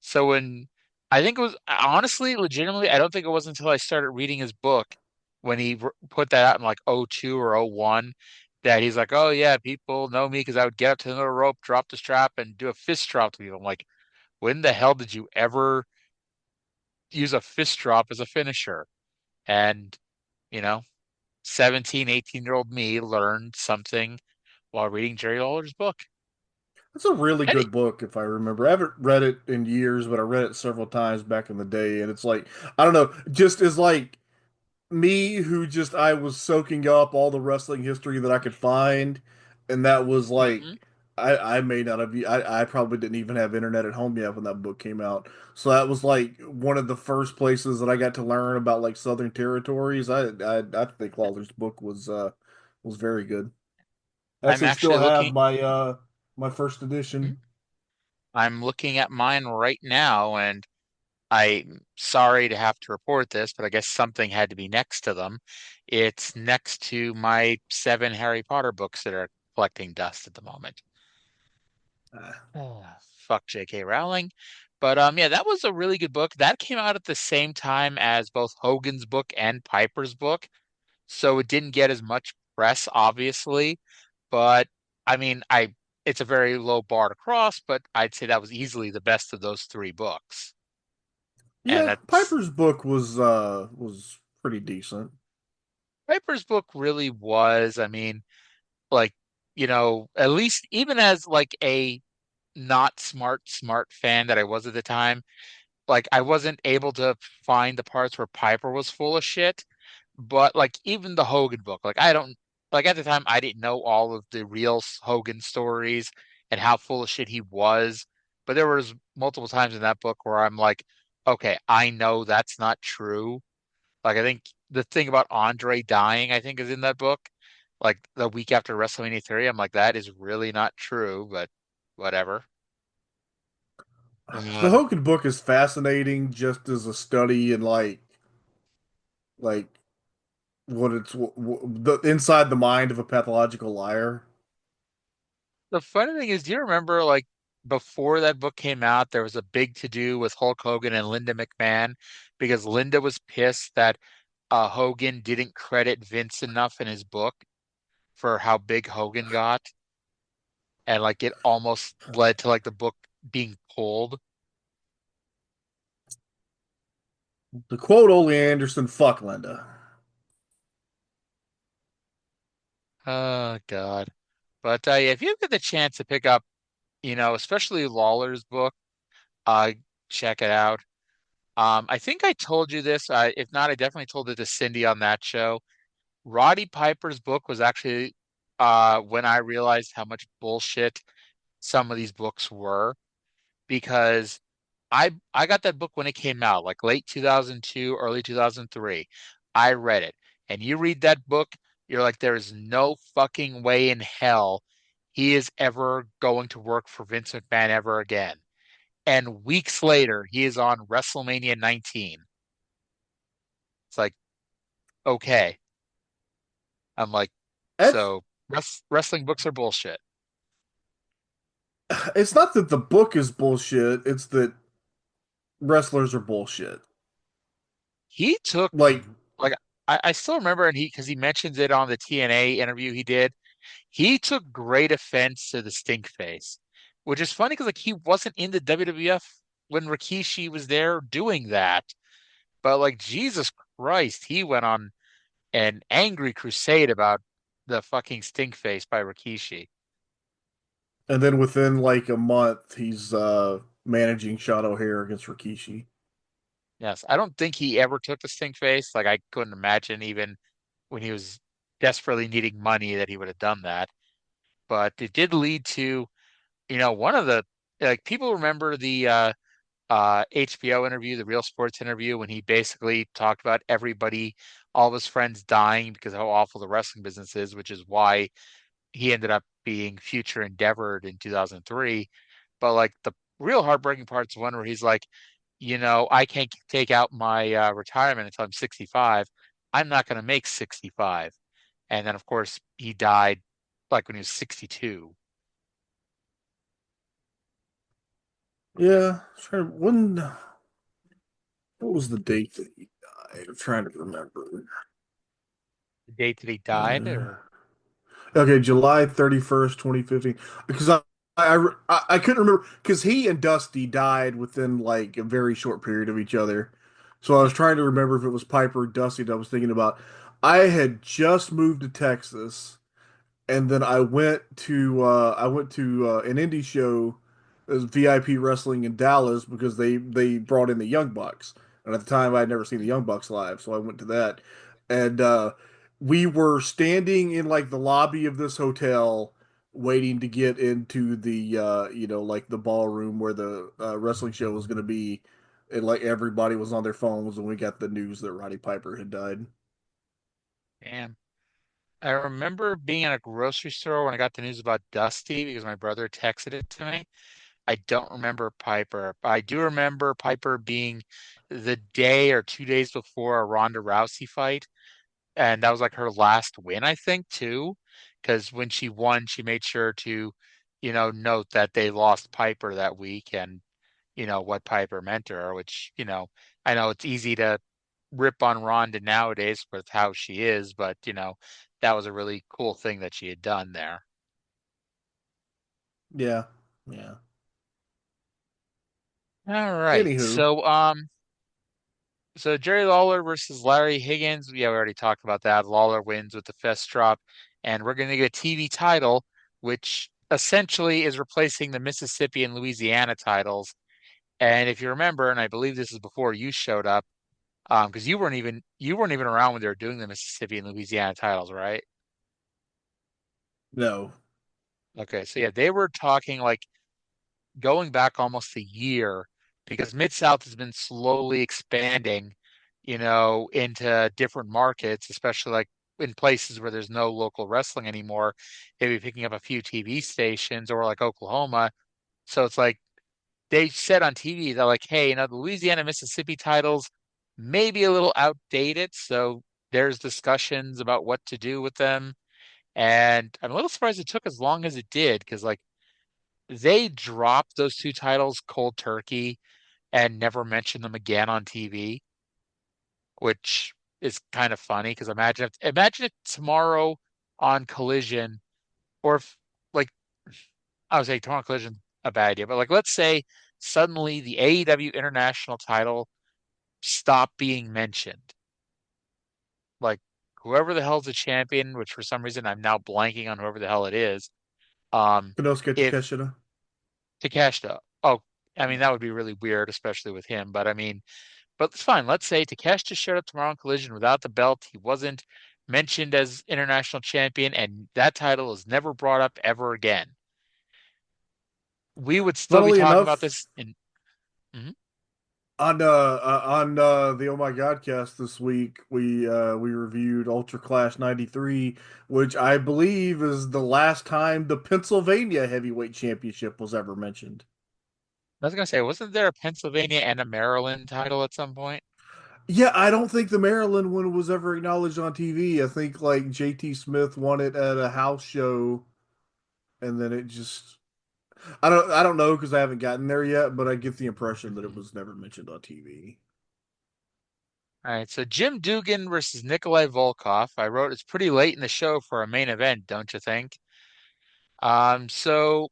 So when I think it was honestly, legitimately, I don't think it was until I started reading his book when he put that out in like '02 or '01 that he's like, oh yeah, people know me because I would get up to the middle rope, drop the strap, and do a fist drop to people. I'm like, when the hell did you ever use a fist drop as a finisher? And, you know, 17, 18-year-old me learned something while reading Jerry Lawler's book. It's a really Any, good book, if I remember. I haven't read it in years, but I read it several times back in the day, and it's like, I don't know, just as like me who just I was soaking up all the wrestling history that I could find, and that was like Mhm. I may not have I probably didn't even have internet at home yet when that book came out. So that was like one of the first places that I got to learn about like Southern territories. I think Lawler's book was very good. I I'm actually still actually have looking. my first Mhm. edition. I'm looking at mine right now, and I'm sorry to have to report this, but I guess something had to be next to them. It's next to my 7 Harry Potter books that are collecting dust at the moment. Oh, fuck J.K. Rowling. But yeah, that was a really good book. That came out at the same time as both Hogan's book and Piper's book, so it didn't get as much press, obviously. But I mean, I it's a very low bar to cross, but I'd say that was easily the best of those 3 books. And Yeah, that's Piper's book was pretty decent. Piper's book really was, I mean, like, at least even as like a not smart fan that I was at the time, like I wasn't able to find the parts where Piper was full of shit. But like even the Hogan book, like I don't like at the time I didn't know all of the real Hogan stories and how full of shit he was. But there was multiple times in that book where I'm like, okay, I know that's not true. Like I think the thing about Andre dying, I think, is in that book. Like the week after WrestleMania 3, I'm like, that is really not true, but whatever. The Uh, Hogan book is fascinating just as a study in like what the inside the mind of a pathological liar. the funny thing is, do you remember like before that book came out, there was a big to do with Hulk Hogan and Linda McMahon because Linda was pissed that Hogan didn't credit Vince enough in his book for how big Hogan got, and like it almost led to like the book being pulled. To quote Ole Anderson, "Fuck Linda." Oh God. But yeah, if you get the chance to pick up, especially Lawler's book, uh, check it out. I think I told you this. If not, I definitely told it to Cindy on that show. Roddy Piper's book was actually when I realized how much bullshit some of these books were because I got that book when it came out, like late 2002, early 2003. I read it. And you read that book, you're like, there is no fucking way in hell he is ever going to work for Vince McMahon ever again. And weeks later, he is on WrestleMania 19. It's like, okay. I'm like, That's, so wrestling books are bullshit. it's not that the book is bullshit, it's that wrestlers are bullshit. He took Like like I still remember, and because he mentions it on the TNA interview he did. He took great offense to the stink face, which is funny because like he wasn't in the WWF when Rikishi was there doing that. But like Jesus Christ, he went on an angry crusade about the fucking stink face by Rikishi. and then within like a month he's managing Shot O'Hare against Rikishi. Yes, I don't think he ever took the stink face. Like I couldn't imagine even when he was desperately needing money that he would have done that. But it did lead to, one of the like people remember the HBO interview, the Real Sports interview, when he basically talked about everybody, all of his friends dying because of how awful the wrestling business is, which is why he ended up being future endeavored in 2003. But like the real heartbreaking part's one where he's like, I can't take out my retirement until I'm 65. I'm not going to make 65. And then, of course, he died like when he was 62. Yeah, when what was the date that he died? I'm trying to remember. The date that he died, or Okay, July 31st, 2015. Because I couldn't remember because he and Dusty died within like a very short period of each other. So I was trying to remember if it was Piper or Dusty that I was thinking about. I had just moved to Texas, and then I went to an indie show, it was VIP wrestling in Dallas because they brought in the Young Bucks, and at the time I had never seen the Young Bucks live, so I went to that, and we were standing in like the lobby of this hotel waiting to get into the like the ballroom where the wrestling show was going to be, and like everybody was on their phones when we got the news that Roddy Piper had died. damn. I remember being in a grocery store when I got the news about Dusty because my brother texted it to me. I don't remember Piper. I do remember Piper being the day or 2 days before a Ronda Rousey fight. And that was like her last win, I think, too. Because when she won, she made sure to, note that they lost Piper that week and, what Piper meant to her, which, I know it's easy to rip on Ronda nowadays with how she is, but, that was a really cool thing that she had done there. Yeah, yeah. All right. Anywho, So Jerry Lawler versus Larry Higgins. Yeah, we already talked about that. Lawler wins with the fest drop, and we're going to get a TV title, which essentially is replacing the Mississippi and Louisiana titles. And if you remember, and I believe this is before you showed up, because you weren't even around when they were doing the Mississippi and Louisiana titles, right? no. Okay, so yeah, they were talking like going back almost a year because Mid-South has been slowly expanding, into different markets, especially like in places where there's no local wrestling anymore. Maybe picking up a few TV stations or like Oklahoma. So it's like they said on TV that like, hey, the Louisiana, Mississippi titles may be a little outdated. So there's discussions about what to do with them. And I'm a little surprised it took as long as it did because like they dropped those two titles cold turkey and never mentioned them again on TV, which is kind of funny because imagine if tomorrow on Collision, or if like I would say tomorrow on Collision a bad idea, but like let's say suddenly the AEW International title stopped being mentioned. Like whoever the hell's the champion, which for some reason I'm now blanking on whoever the hell it is. Konosuke If Takeshita. Takeshita, oh, I mean that would be really weird, especially with him. But I mean, but it's fine. Let's say Takeshita showed up tomorrow in Collision without the belt. He wasn't mentioned as international champion, and that title is never brought up ever again. We would still be Funnily talking about enough, this in. Mhm. on the Oh My God cast this week, we reviewed Ultra Clash 93, which I believe is the last time the Pennsylvania Heavyweight Championship was ever mentioned. I was gonna say, wasn't there a Pennsylvania and a Maryland title at some point? Yeah, I don't think the Maryland one was ever acknowledged on TV. I think like JT Smith won it at a house show, and then it just I don't know because I haven't gotten there yet, but I get the impression that it was never mentioned on TV. All right, so Jim Duggan versus Nikolai Volkoff. I wrote it's pretty late in the show for a main event, don't you think? So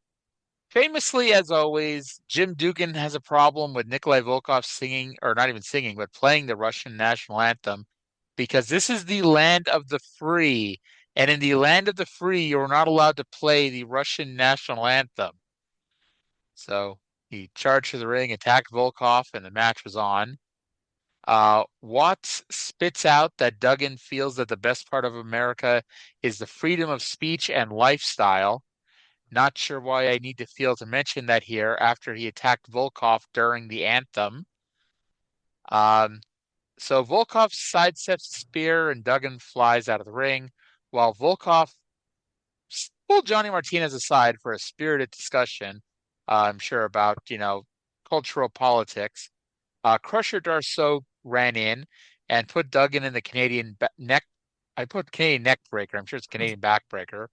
famously, as always, Jim Duggan has a problem with Nikolai Volkov singing, or not even singing, but playing the Russian national anthem because this is the land of the free. And in the land of the free, you're not allowed to play the Russian national anthem. So he charged to the ring, attacked Volkov, and the match was on. Watts spits out that Duggan feels that the best part of America is the freedom of speech and lifestyle. Not sure why I need to feel to mention that here after he attacked Volkov during the anthem. Um, so Volkov sidesteps the spear and Duggan flies out of the ring, while Volkov pulled Johnny Martinez aside for a spirited discussion, I'm sure about, cultural politics. Krusher Darsow ran in and put Duggan in the Canadian neck. I put Canadian neck breaker. I'm sure it's Canadian back breaker.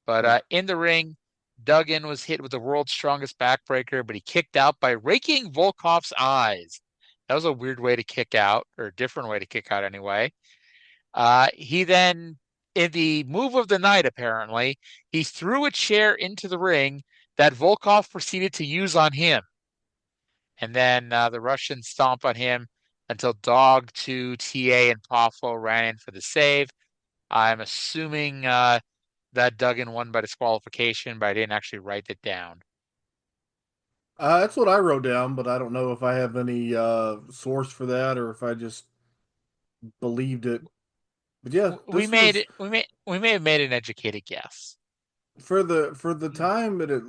But Yeah. in the ring, Duggan was hit with the world's strongest backbreaker, but he kicked out by raking Volkoff's eyes. That was a weird way to kick out, or a different way to kick out anyway. He then, in the move of the night, apparently, he threw a chair into the ring that Volkoff proceeded to use on him. And then the Russians stomp on him until Dog 2, TA, and Poffo ran in for the save. I'm assuming that Duggan won by disqualification, but I didn't actually write it down. That's what I wrote down, but I don't know if I have any source for that or if I just believed it. But yeah, We may have made an educated guess. for the time that it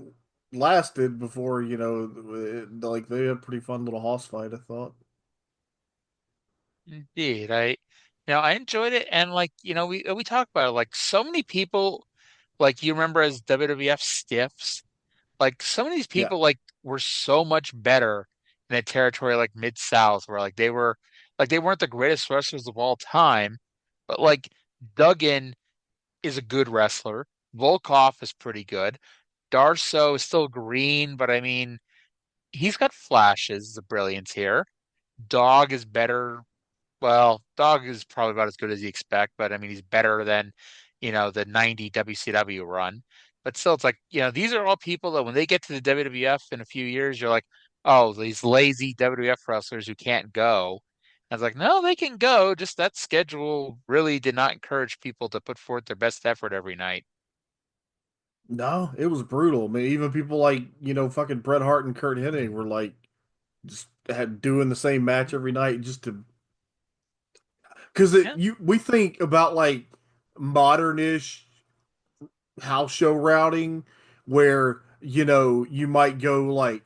lasted before, like they had a pretty fun little hoss fight, I thought. Indeed, I enjoyed it, and we talked about it. Like so many people, like you remember as WWF stiffs, like some of these Yeah. people were so much better in a territory like Mid South, where they weren't the greatest wrestlers of all time, but like Duggan is a good wrestler. Volkoff is pretty good. Darsow is still green, but I mean, he's got flashes of brilliance here. Dog is better. Well, Dog is probably about as good as you expect, but I mean, he's better than, the 90 WCW run. But still, it's like, these are all people that when they get to the WWF in a few years, you're like, oh, these lazy WWF wrestlers who can't go. I was like, no, they can go. Just that schedule really did not encourage people to put forth their best effort every night. No, it was brutal. I mean, even people like, fucking Bret Hart and Kurt Hennig were like just had doing the same match every night just to because Yeah. we think about like modernish house show routing where you might go like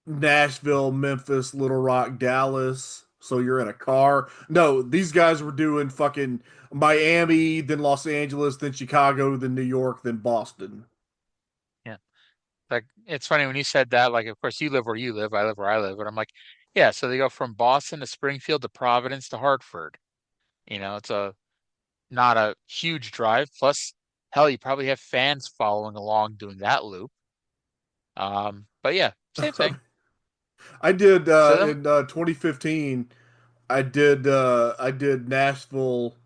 Nashville, Memphis, Little Rock, Dallas. So you're in a car. No, these guys were doing fucking Miami, then Los Angeles, then Chicago, then New York, then Boston. Yeah. Like it's funny when you said that, like of course you live where you live, I live where I live, but I'm like, yeah, so they go from Boston to Springfield to Providence to Hartford. It's a not a huge drive. Plus, hell, you probably have fans following along doing that loop. But yeah, same thing. I did So then, in 2015. I did Nashville,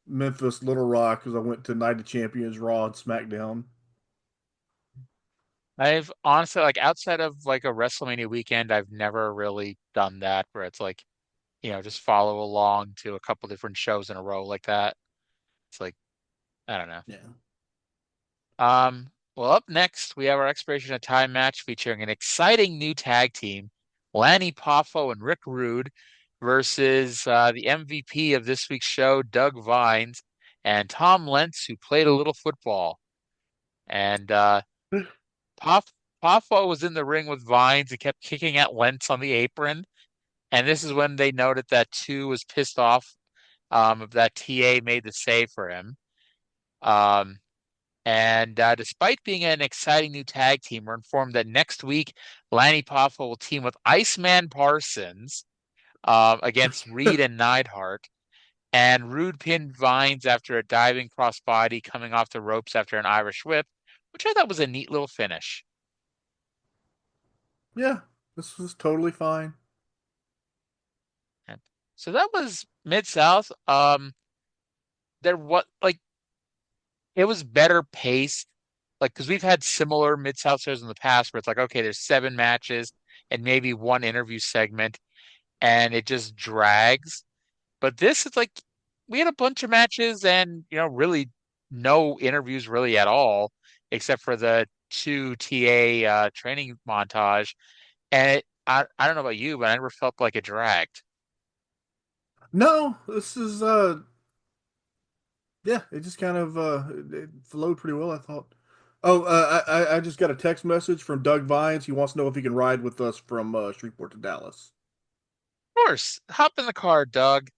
Memphis, Little Rock because I went to Night of Champions, Raw, and SmackDown. I've honestly like outside of like a WrestleMania weekend, I've never really done that where it's like, just follow along to a couple different shows in a row like that. It's like, I don't know. Yeah. Well, up next, we have our expiration of time match featuring an exciting new tag team, Lanny Poffo and Rick Rude versus the MVP of this week's show, Doug Vines, and Tom Lentz, who played a little football. And Poffo was in the ring with Vines and kept kicking at Lentz on the apron. And this is when they noted that 2 was pissed off that TA made the save for him. And despite being an exciting new tag team, we're informed that next week, Lanny Poffo will team with Iceman Parsons against Reed and Neidhart. And Rude pinned Vines after a diving crossbody coming off the ropes after an Irish whip, which I thought was a neat little finish. Yeah, this was totally fine. And so that was Mid-South. There what like it was better paced. Like, because we've had similar Mid-South shows in the past where it's like, okay, there's 7 matches and maybe 1 interview segment, and it just drags. But this is like, we had a bunch of matches and, really no interviews really at all, except for the 2 TA training montage. And I don't know about you, but I never felt like it dragged. No, this is yeah, it just kind of it flowed pretty well, I thought. Oh, I just got a text message from Doug Vines. He wants to know if he can ride with us from Shreveport to Dallas. Of course, hop in the car, Doug.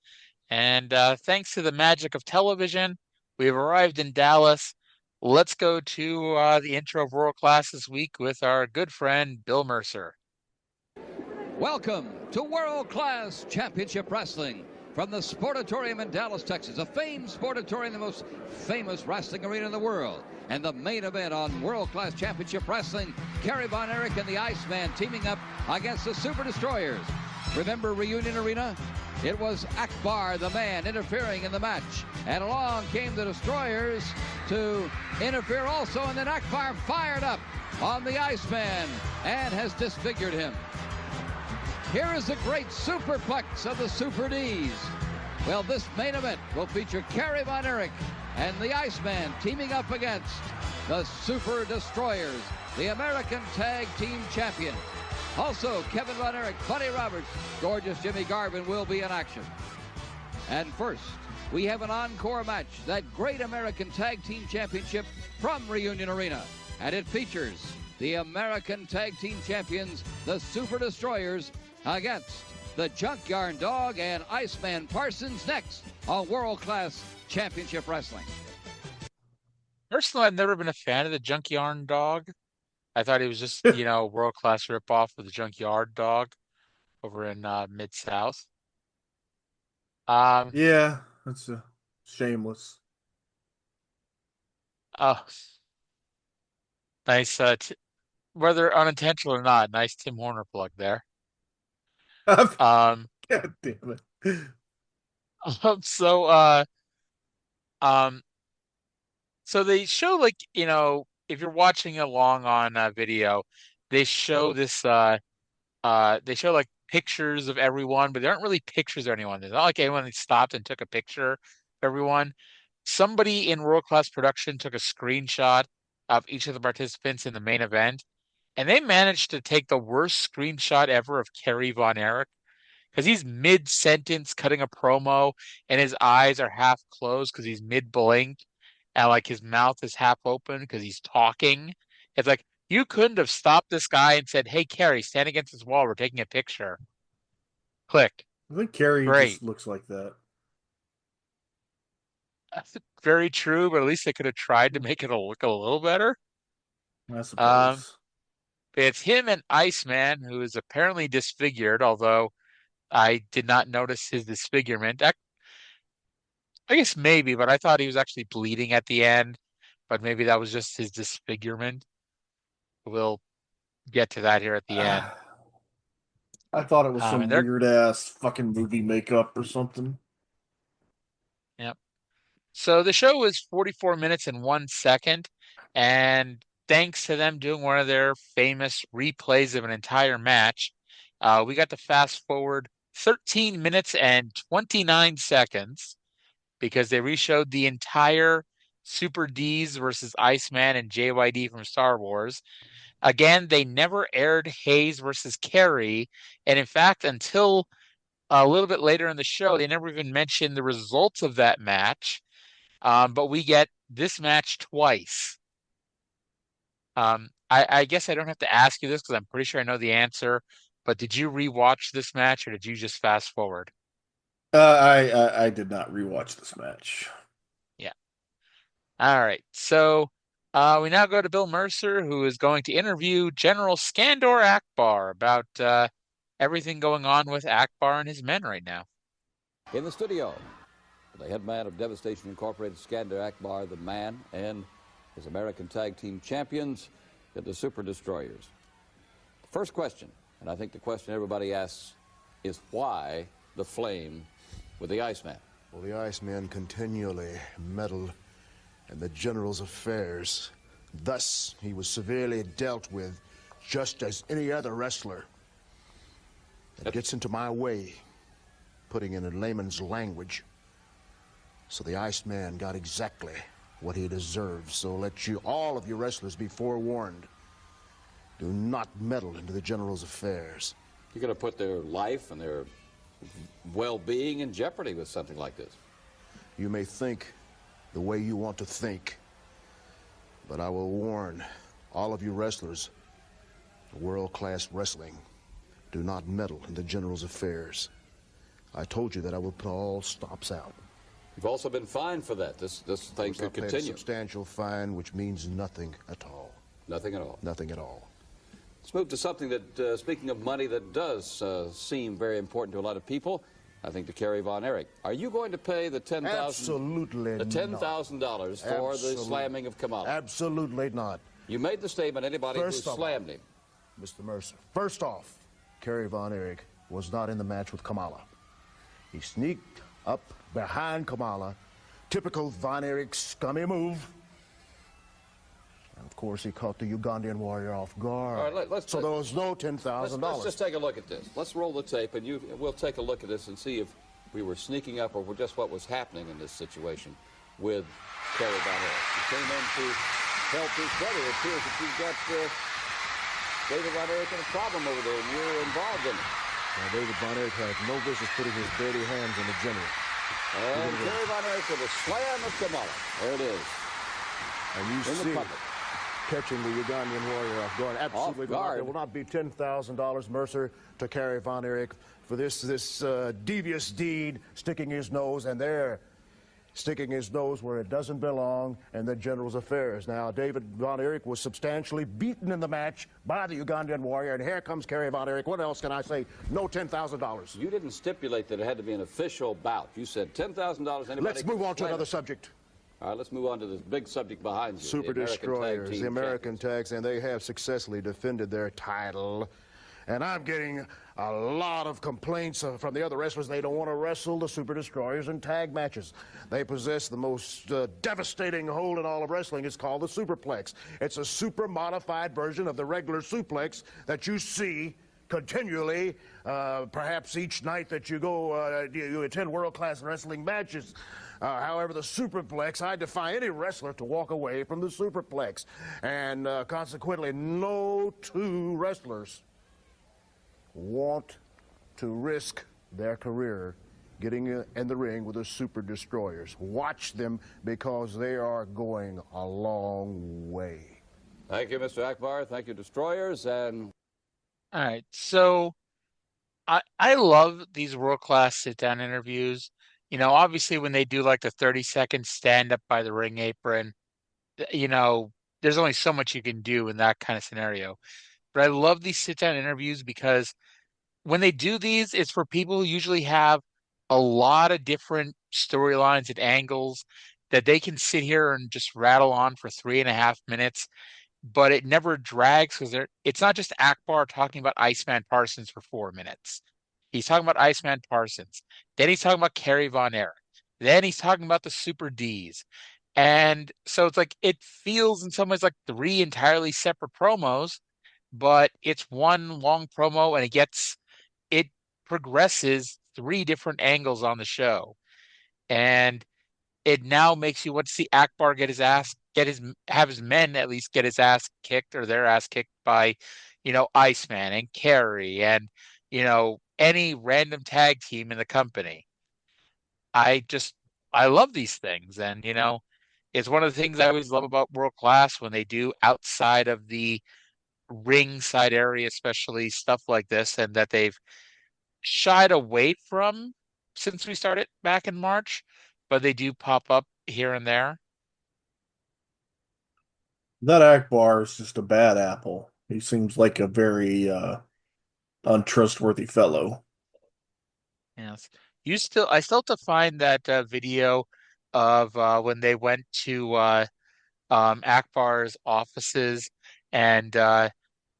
And thanks to the magic of television, we've arrived in Dallas. Let's go to the intro of World Class this week with our good friend Bill Mercer. Welcome to World Class Championship Wrestling from the Sportatorium in Dallas, Texas, a famed sportatorium, the most famous wrestling arena in the world. And the main event on World Class Championship Wrestling, Kerry Von Erich and the Iceman teaming up against the Super Destroyers. Remember Reunion Arena? It was Akbar, the man, interfering in the match. And along came the Destroyers to interfere also, and then Akbar fired up on the Iceman and has disfigured him. Here is the great superplex of the Super Ds. Well, this main event will feature Kerry Von Erich and the Iceman teaming up against the Super Destroyers, the American Tag Team Champion. Also, Kevin Von Erich, Buddy Roberts, gorgeous Jimmy Garvin will be in action. And first, we have an encore match, that great American Tag Team Championship from Reunion Arena. And it features the American Tag Team Champions, the Super Destroyers, against the Junkyard Dog and Iceman Parsons next on World Class Championship Wrestling. Personally, I've never been a fan of the Junkyard Dog. I thought he was just, world-class ripoff of the Junkyard Dog over in Mid-South. Yeah, that's shameless. Oh, nice. Whether unintentional or not, nice Tim Horner plug there. God damn it. So they show, if you're watching along on video, they show this they show pictures of everyone, but they aren't really pictures of anyone. It's not like anyone stopped and took a picture of everyone. Somebody in World Class Production took a screenshot of each of the participants in the main event, and they managed to take the worst screenshot ever of Kerry Von Erich, because he's mid-sentence cutting a promo, and his eyes are half closed because he's mid-blink, and his mouth is half open because he's talking. It's like, you couldn't have stopped this guy and said, "Hey, Kerry, stand against this wall. We're taking a picture." Click. I think Kerry just looks like that. That's very true, but at least they could have tried to make it look a little better. I suppose. It's him and Iceman, who is apparently disfigured, although I did not notice his disfigurement. I guess maybe, but I thought he was actually bleeding at the end, but maybe that was just his disfigurement. We'll get to that here at the end. I thought it was some weird-ass fucking movie makeup or something. Yep. So the show was 44 minutes and 1 second, and thanks to them doing one of their famous replays of an entire match, we got to fast forward 13 minutes and 29 seconds because they reshowed the entire Super D's versus Iceman and JYD from Star Wars. Again, they never aired Hayes versus Kerry, and in fact, until a little bit later in the show, they never even mentioned the results of that match. But we get this match twice. I guess I don't have to ask you this because I'm pretty sure I know the answer, but did you rewatch this match or did you just fast forward? I did not rewatch this match. Yeah. All right. So we now go to Bill Mercer, who is going to interview General Skandor Akbar about everything going on with Akbar and his men right now. In the studio, the head man of Devastation Incorporated, Skandor Akbar, the man, and his American Tag Team Champions, the Super Destroyers. The first question, and I think the question everybody asks, is why the flame with the Iceman? Well, the Iceman continually meddled in the General's affairs. Thus, he was severely dealt with just as any other wrestler that gets into my way, putting it in layman's language. So the Iceman got exactly what he deserves. So let you, all of you wrestlers, be forewarned. Do not meddle into the General's affairs. You're going to put their life and their well-being in jeopardy with something like this. You may think the way you want to think, but I will warn all of you wrestlers, world-class wrestling, do not meddle in the General's affairs. I told you that I will put all stops out. You've also been fined for that. This thing could continue. A substantial fine, which means nothing at all. Nothing at all. Nothing at all. Let's move to something that, speaking of money, that does seem very important to a lot of people. I think to Kerry Von Erich. Are you going to pay the $10,000? Absolutely the $10,000 for the slamming of Kamala? Absolutely not. You made the statement. Anybody who slammed him, Mr. Mercer. First off, Kerry Von Erich was not in the match with Kamala. He sneaked up behind Kamala. Typical Von Erich scummy move. And of course, he caught the Ugandan warrior off guard. All right, so there was no $10,000. Let's just take a look at this. Let's roll the tape, and we'll take a look at this and see if we were sneaking up or just what was happening in this situation with Kerry Von Erich. He came in to help his brother. It appears that you've got David Von Erich in a problem over there, and you're involved in it. Now, David Von Erich has no business putting his dirty hands on the general. And Kerry Von Erich with a slam of Kamala. There it is. And you see catching the Ugandan warrior off guard. Absolutely off guard. There will not be $10,000, Mercer, to Kerry Von Erich for this devious deed, sticking his nose, and there, sticking his nose where it doesn't belong in the general's affairs. Now, David Von Erich was substantially beaten in the match by the Ugandan warrior, and here comes Kerry Von Erich. What else can I say? No $10,000. You didn't stipulate that it had to be an official bout. You said $10,000. Let's move on to another subject. All right, let's move on to this big subject behind you. Super Destroyers, the American tags, and they have successfully defended their title. And I'm getting a lot of complaints from the other wrestlers. They don't want to wrestle the Super Destroyers in tag matches. They possess the most devastating hold in all of wrestling. It's called the Superplex. It's a super modified version of the regular suplex that you see continually, perhaps each night that you go, you attend world-class wrestling matches. However, the Superplex, I defy any wrestler to walk away from the Superplex. And consequently, no two wrestlers want to risk their career getting in the ring with the Super Destroyers. Watch them because they are going a long way. Thank you, Mr. Akbar. Thank you, Destroyers. And all right, so I love these world-class sit-down interviews. You know, obviously when they do like the 30-second stand-up by the ring apron, you know, there's only so much you can do in that kind of scenario. But I love these sit-down interviews because when they do these, it's for people who usually have a lot of different storylines and angles that they can sit here and just rattle on for 3.5 minutes, but it never drags because it's not just Akbar talking about Iceman Parsons for 4 minutes. He's talking about Iceman Parsons. Then he's talking about Kerry Von Erich. Then he's talking about the Super Ds. And so it's like, it feels in some ways like 3 entirely separate promos, but it's one long promo and it progresses 3 different angles on the show. And it now makes you want to see Akbar have his men at least get his ass kicked or their ass kicked by, you know, Iceman and Kerry and, you know, any random tag team in the company. I love these things. And, you know, it's one of the things I always love about World Class when they do outside of the ringside area, especially stuff like this, and that they've shied away from since we started back in March, but they do pop up here and there. That Akbar is just a bad apple. He seems like a very untrustworthy fellow. Yes. I still have to find that video of when they went to Akbar's offices and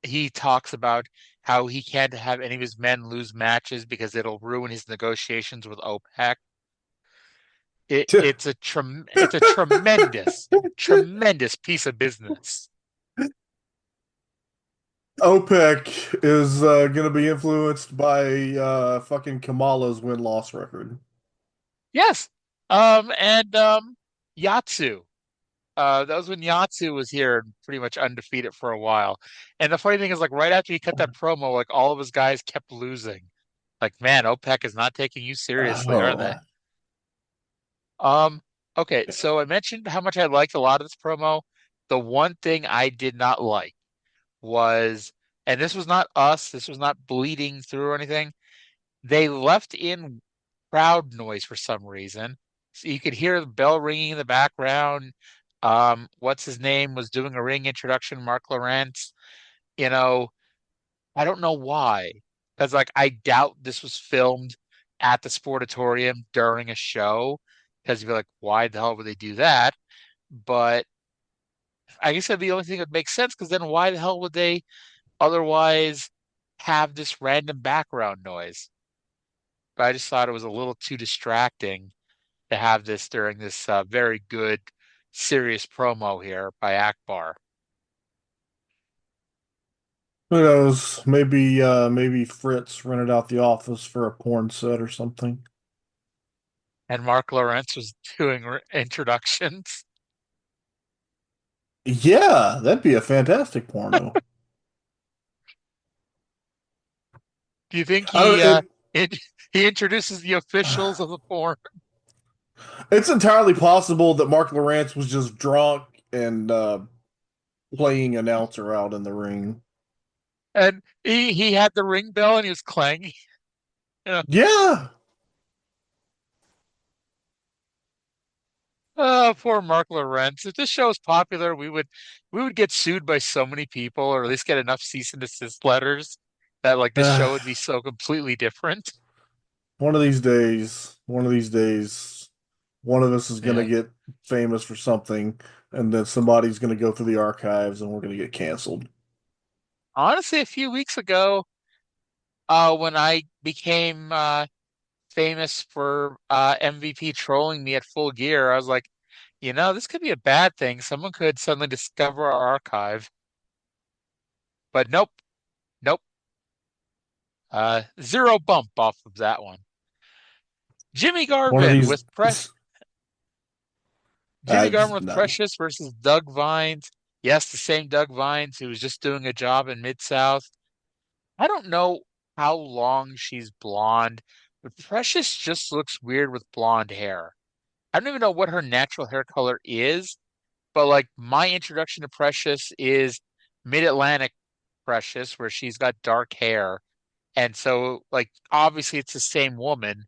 he talks about how he can't have any of his men lose matches because it'll ruin his negotiations with OPEC. It's a tremendous, tremendous piece of business. OPEC is going to be influenced by fucking Kamala's win-loss record. Yes. And Yatsu. That was when Yatsu was here and pretty much undefeated for a while. And the funny thing is, like, right after he cut that promo, like, all of his guys kept losing. Like, man, OPEC is not taking you seriously, are they? Okay, so I mentioned how much I liked a lot of this promo. The one thing I did not like was, and this was not us, this was not bleeding through or anything, they left in crowd noise for some reason. So you could hear the bell ringing in the background. What's his name was doing a ring introduction, Mark Lawrence. You know, I don't know why. Because like I doubt this was filmed at the Sportatorium during a show. Because you'd be like, why the hell would they do that? But I guess that'd be the only thing that makes sense. Because then why the hell would they otherwise have this random background noise? But I just thought it was a little too distracting to have this during this very good, serious promo here by Akbar. Who knows? Maybe Fritz rented out the office for a porn set or something. And Mark Lawrence was doing introductions. Yeah, that'd be a fantastic porno. Do you think I don't, he introduces the officials of the porn? it's entirely possible that Mark Lawrence was just drunk and playing announcer out in the ring. And he had the ring bell and he was clanging. You know? Yeah. Oh, poor Mark Lawrence. If this show was popular, we would get sued by so many people, or at least get enough cease and desist letters that like this show would be so completely different. One of these days, one of us is gonna Yeah. get famous for something, and then somebody's gonna go through the archives, and we're gonna get canceled. Honestly, a few weeks ago, when I became famous for MVP trolling me at Full Gear, I was like, this could be a bad thing. Someone could suddenly discover our archive. But nope, nope. Zero bump off of that one. Jimmy One of Garvin these, with Jimmy Garvin with none. Precious versus Doug Vines. Yes, the same Doug Vines who was just doing a job in Mid-South. I don't know how long she's blonde, but Precious just looks weird with blonde hair. I don't even know what her natural hair color is, but like my introduction to Precious is Mid-Atlantic Precious, where she's got dark hair. And so like obviously it's the same woman,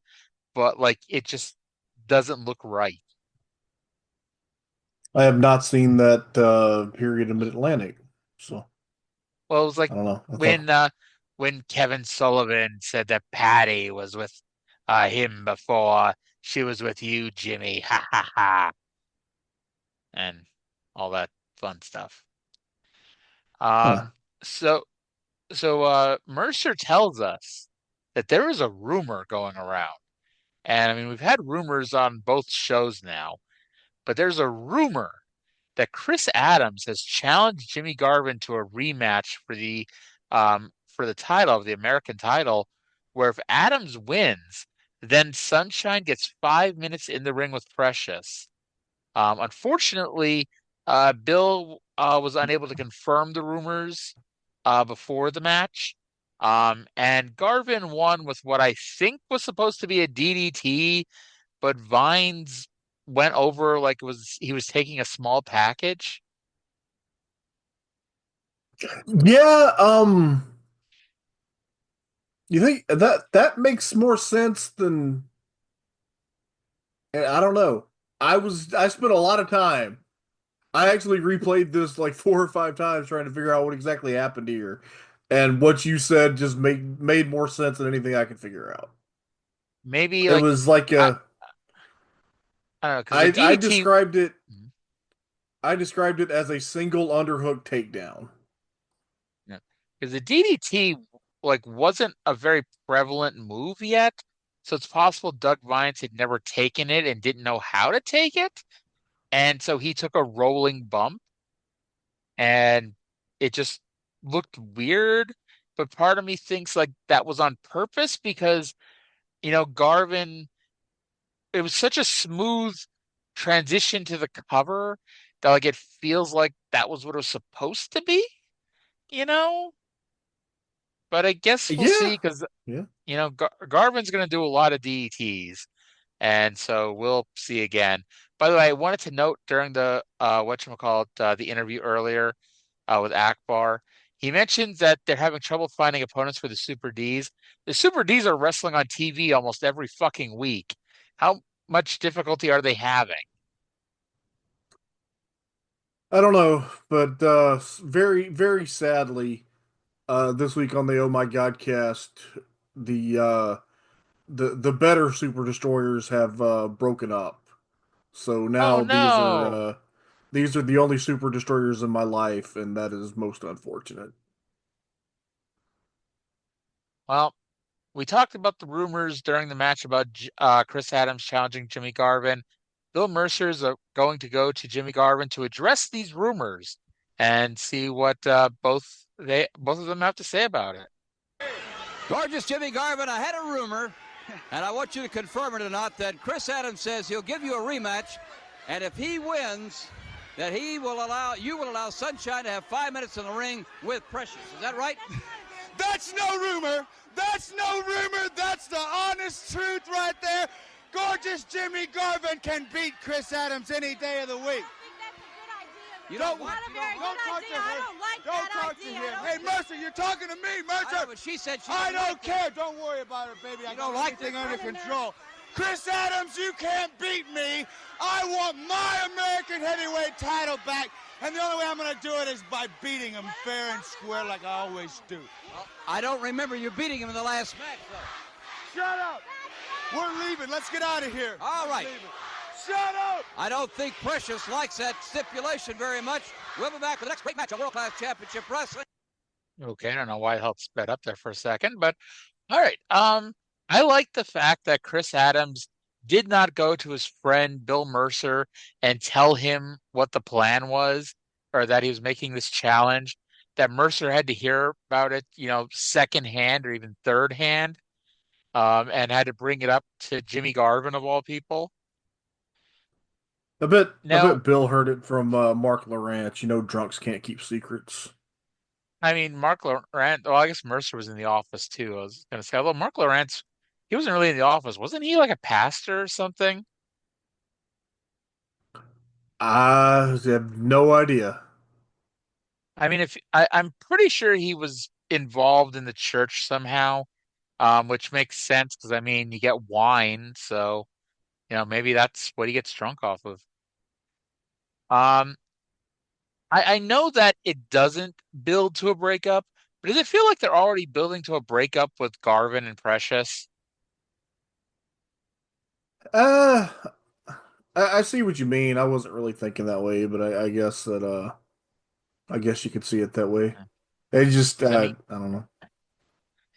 but like it just doesn't look right. I have not seen that period in Mid-Atlantic, so Well, it was like I don't know. I thought, when Kevin Sullivan said that Patty was with him before she was with you, Jimmy. Ha ha ha. And all that fun stuff. huh. Um so Mercer tells us that there is a rumor going around. And I mean, we've had rumors on both shows now, but there's a rumor that Chris Adams has challenged Jimmy Garvin to a rematch for the title of the American title, where if Adams wins, then Sunshine gets 5 minutes in the ring with Precious. Unfortunately, Bill was unable to confirm the rumors before the match. And Garvin won with what I think was supposed to be a DDT, but Vines went over like he was taking a small package. Yeah, you think that makes more sense than I don't know. I spent a lot of time. I actually replayed this like 4 or 5 times trying to figure out what exactly happened here. And what you said just made more sense than anything I could figure out. Maybe It like was like I, a I don't know because the DDT. I described it as a single underhook takedown. Because the DDT like wasn't a very prevalent move yet, so it's possible Doug Vines had never taken it and didn't know how to take it, and so he took a rolling bump, and it just looked weird. But part of me thinks like that was on purpose because Garvin. It was such a smooth transition to the cover that like it feels like that was what it was supposed to be, you know? But I guess we'll Yeah. see because Yeah. Garvin's going to do a lot of DETs, and so we'll see again. By the way, I wanted to note during the whatchamacallit, the interview earlier with Akbar, he mentioned that they're having trouble finding opponents for the Super Ds. The Super Ds are wrestling on TV almost every fucking week. How much difficulty are they having? I don't know, but very, very sadly, This week on the Oh My God cast, the better Super Destroyers have broken up. So Oh now no. these are the only Super Destroyers in my life, and that is most unfortunate. Well, we talked about the rumors during the match about Chris Adams challenging Jimmy Garvin. Bill Mercer's going to go to Jimmy Garvin to address these rumors and see what both of them have to say about it. Gorgeous Jimmy Garvin, I had a rumor, and I want you to confirm it or not, that Chris Adams says he'll give you a rematch, and if he wins, that you will allow Sunshine to have 5 minutes in the ring with Precious. Is that right? That's no rumor. That's no rumor. That's the honest truth right there. Gorgeous Jimmy Garvin can beat Chris Adams any day of the week. You don't talk to him. Don't talk to him. Hey, Mercer, you're talking to me, Mercer. But she said she I don't care. Don't worry about her, baby. I got everything under control. Chris Adams, you can't beat me. I want my American heavyweight title back, and the only way I'm going to do it is by beating him fair and square like I always do. Well, I don't remember you beating him in the last match, though. Shut up. We're leaving. Let's get out of here. All right. Shut up! I don't think Precious likes that stipulation very much. We'll be back with the next great match of World Class Championship Wrestling. Okay, I don't know why it helped sped up there for a second, but all right. I like the fact that Chris Adams did not go to his friend Bill Mercer and tell him what the plan was, or that he was making this challenge. That Mercer had to hear about it, second hand or even third hand, and had to bring it up to Jimmy Garvin of all people. I bet Bill heard it from Mark Lawrence. Drunks can't keep secrets. I mean, Mark Lawrence, well, I guess Mercer was in the office too. I was going to say, although Mark Lawrence, he wasn't really in the office. Wasn't he like a pastor or something? I have no idea. I mean, I'm pretty sure he was involved in the church somehow, which makes sense because I mean, you get wine, so maybe that's what he gets drunk off of. Um, I know that it doesn't build to a breakup, but does it feel like they're already building to a breakup with Garvin and Precious? I see what you mean. I wasn't really thinking that way, but I guess that I guess you could see it that way. They just I mean, I don't know.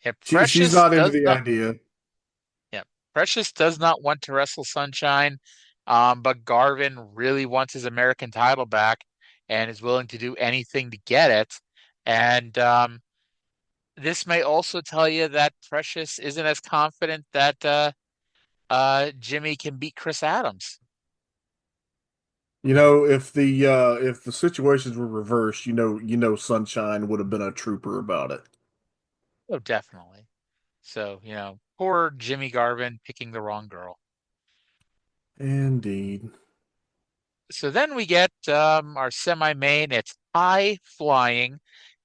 Yeah, She's not into the idea. Yeah, Precious does not want to wrestle Sunshine, but Garvin really wants his American title back and is willing to do anything to get it. And this may also tell you that Precious isn't as confident that Jimmy can beat Chris Adams. If the situations were reversed, Sunshine would have been a trooper about it. Oh, definitely. So, poor Jimmy Garvin picking the wrong girl. Indeed. So then we get our semi-main. It's high flying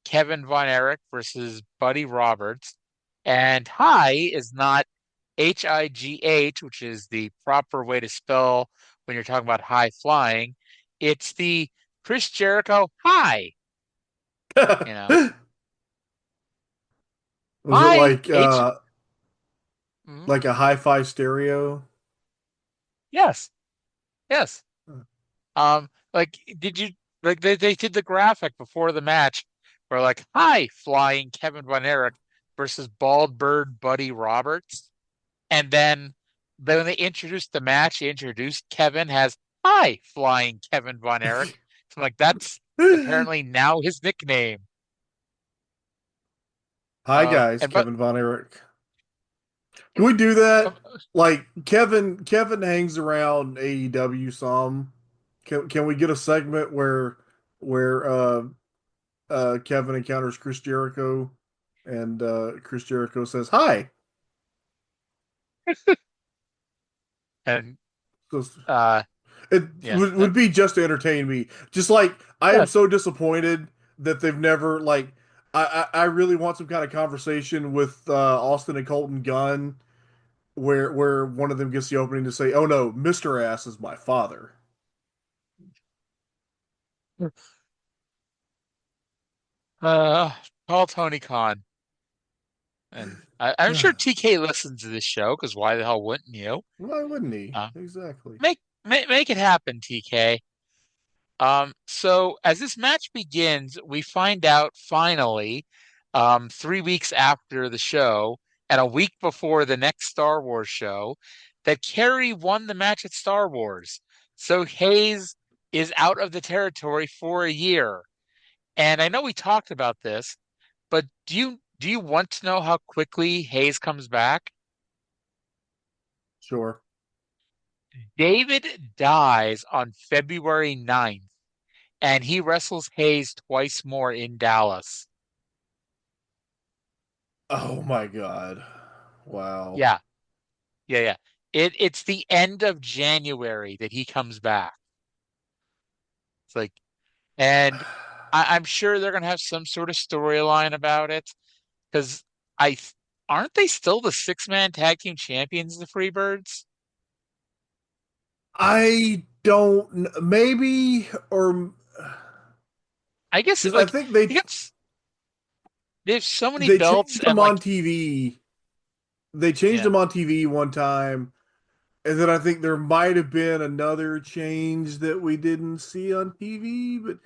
Kevin Von Erich versus Buddy Roberts. And high is not H-I-G-H, which is the proper way to spell when you're talking about high flying. It's the Chris Jericho high. Was it like a hi-fi stereo? Yes. Yes. Did you they did the graphic before the match where like high flying Kevin Von Erich versus Bald Bird Buddy Roberts, and then when they introduced the match, they introduced Kevin as high flying Kevin Von Erich. So I'm like, that's apparently now his nickname. Hi guys, Kevin Von Erich. Can we do that? Like Kevin hangs around AEW some. Can we get a segment where Kevin encounters Chris Jericho and Chris Jericho says hi? And it would be just to entertain me. Just like I am so disappointed that they've never like I really want some kind of conversation with Austin and Colton Gunn where one of them gets the opening to say, "Oh no, Mr. Ass is my father." Call Tony Khan. And I'm sure TK listens to this show because why the hell wouldn't you? Why wouldn't he? Uh, Exactly. make it happen, TK. So as this match begins, we find out finally, 3 weeks after the show and a week before the next Star Wars show, that Kerry won the match at Star Wars. So Hayes is out of the territory for a year. And I know we talked about this, but do you want to know how quickly Hayes comes back? Sure. David dies on February 9th, and he wrestles Hayes twice more in Dallas. Oh my God. Wow. Yeah, yeah. It's the end of January that he comes back. It's like, and I'm sure they're gonna have some sort of storyline about it because I aren't they still the six-man tag team champions, the Freebirds? I don't maybe or I guess because I like think they have so many they belts changed and them like on TV. They changed yeah. them on TV one time, and then I think there might have been another change that we didn't see on TV. But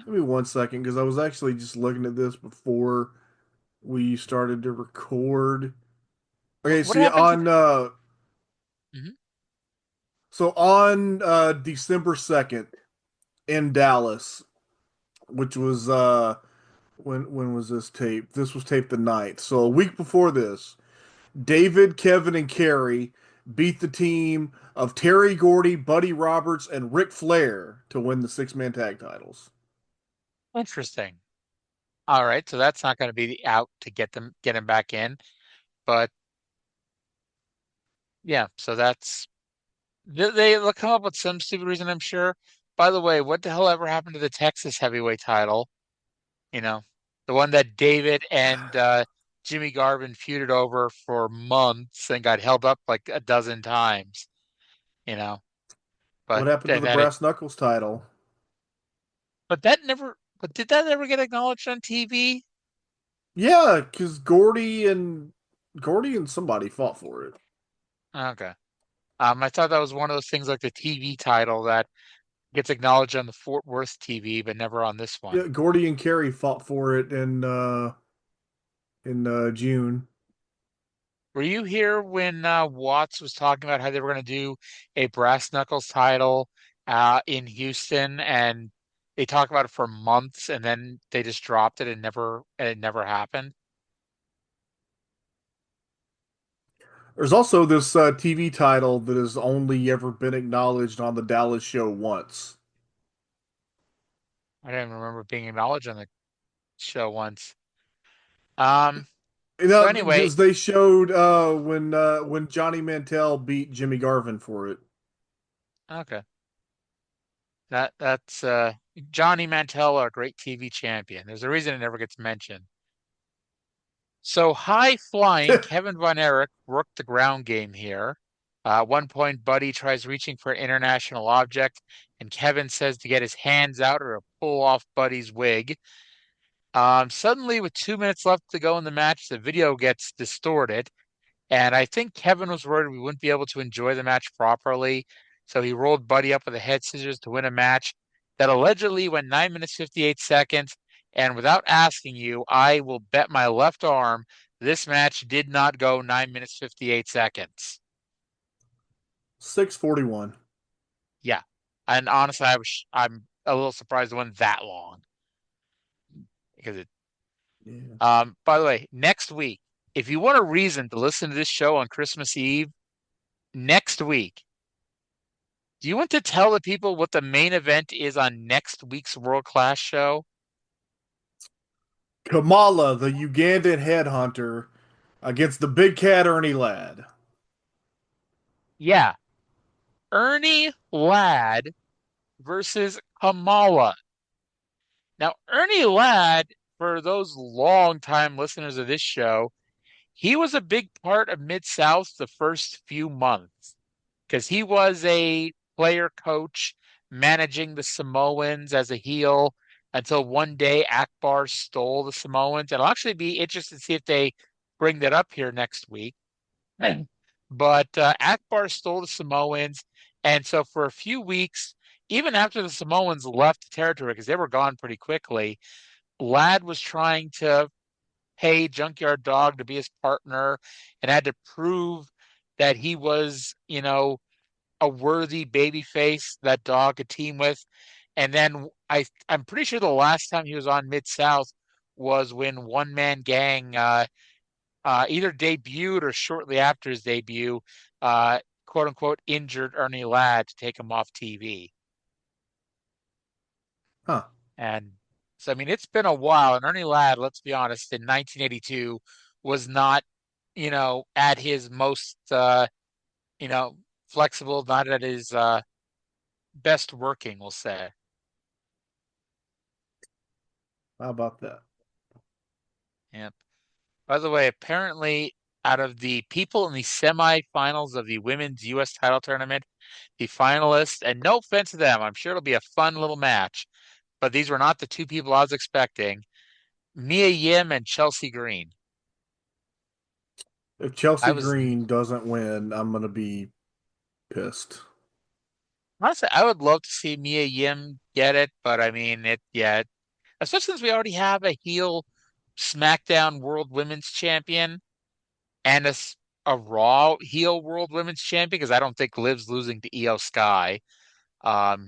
give me 1 second because I was actually just looking at this before we started to record. Okay, What see happened to on Mhm. so on December 2nd in Dallas, which was when was this taped? This was taped the 9th. So a week before this, David, Kevin, and Kerry beat the team of Terry Gordy, Buddy Roberts, and Ric Flair to win the six-man tag titles. Interesting. All right, so that's not going to be the out to get him back in, but yeah, so that's they'll come up with some stupid reason, I'm sure. By the way, what the hell ever happened to the Texas heavyweight title? You know, the one that David and Jimmy Garvin feuded over for months and got held up like a dozen times. You know, What but happened to and the then it brass knuckles title? but did that ever get acknowledged on TV? Yeah, because Gordy and somebody fought for it. Okay. I thought that was one of those things like the TV title that gets acknowledged on the Fort Worth TV, but never on this one. Yeah, Gordy and Kerry fought for it in June. Were you here when Watts was talking about how they were going to do a brass knuckles title in Houston, and they talked about it for months, and then they just dropped it and it never happened? There's also this TV title that has only ever been acknowledged on the Dallas show once. I don't even remember being acknowledged on the show once. Um. You So know, anyway, because they showed when Johnny Mantel beat Jimmy Garvin for it. okay. That's Johnny Mantell, a great TV champion. There's a reason it never gets mentioned. So high flying Kevin Von Erich worked the ground game here. At one point, Buddy tries reaching for an international object, and Kevin says to get his hands out or to pull off Buddy's wig. Suddenly, with 2 minutes left to go in the match, the video gets distorted, and I think Kevin was worried we wouldn't be able to enjoy the match properly, so he rolled Buddy up with a head scissors to win a match that allegedly went 9 minutes 58 seconds. And without asking you, I will bet my left arm this match did not go 9 minutes 58 seconds. 6:41. Yeah. And honestly, I'm a little surprised it went that long because it. Yeah. By the way, next week, if you want a reason to listen to this show on Christmas Eve, next week, do you want to tell the people what the main event is on next week's World Class show? Kamala, the Ugandan headhunter, against the big cat Ernie Ladd. Yeah. Ernie Ladd versus Kamala. Now, Ernie Ladd, for those long-time listeners of this show, he was a big part of Mid-South the first few months because he was a player coach managing the Samoans as a heel until one day Akbar stole the Samoans. And I'll actually be interested to see if they bring that up here next week. But Akbar stole the Samoans. And so for a few weeks, even after the Samoans left the territory, because they were gone pretty quickly, Ladd was trying to pay Junkyard Dog to be his partner and had to prove that he was, a worthy babyface that Dog could team with. And then I'm pretty sure the last time he was on Mid-South was when One Man Gang either debuted or shortly after his debut, quote unquote, injured Ernie Ladd to take him off TV. Huh. And so, I mean, it's been a while. And Ernie Ladd, let's be honest, in 1982 was not, at his most, flexible, not at his best working, we'll say. How about that? Yep. By the way, apparently, out of the people in the semifinals of the women's U.S. title tournament, the finalists, and no offense to them, I'm sure it'll be a fun little match, but these were not the two people I was expecting. Mia Yim and Chelsea Green. If Chelsea Green doesn't win, I'm going to be pissed. Honestly, I would love to see Mia Yim get it, but I mean, especially since we already have a heel SmackDown World Women's Champion and a Raw heel World Women's Champion, because I don't think Liv's losing to Io Sky. But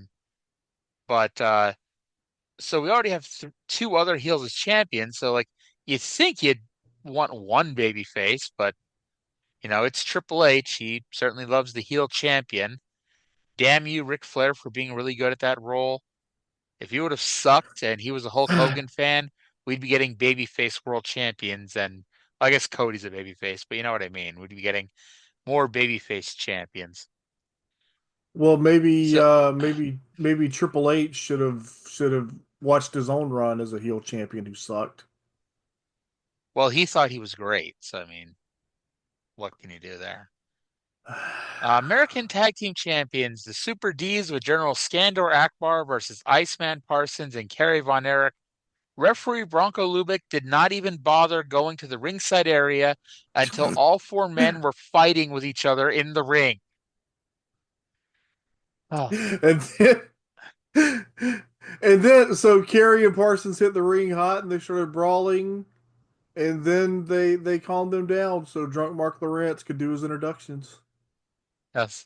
so we already have two other heels as champions. So like you think you'd want one baby face, but it's Triple H. He certainly loves the heel champion. Damn you, Ric Flair, for being really good at that role. If he would have sucked and he was a Hulk Hogan fan, we'd be getting babyface world champions. And I guess Cody's a babyface, but you know what I mean. We'd be getting more babyface champions. Well, maybe Triple H should have watched his own run as a heel champion who sucked. Well, he thought he was great, so I mean, what can you do there? American Tag Team Champions, the Super D's with General Skandor Akbar versus Iceman Parsons and Kerry Von Erich. Referee Bronco Lubick did not even bother going to the ringside area until all four men were fighting with each other in the ring. Oh. And then so Kerry and Parsons hit the ring hot and they started brawling, and then they calmed them down so drunk Mark Lawrence could do his introductions. Yes.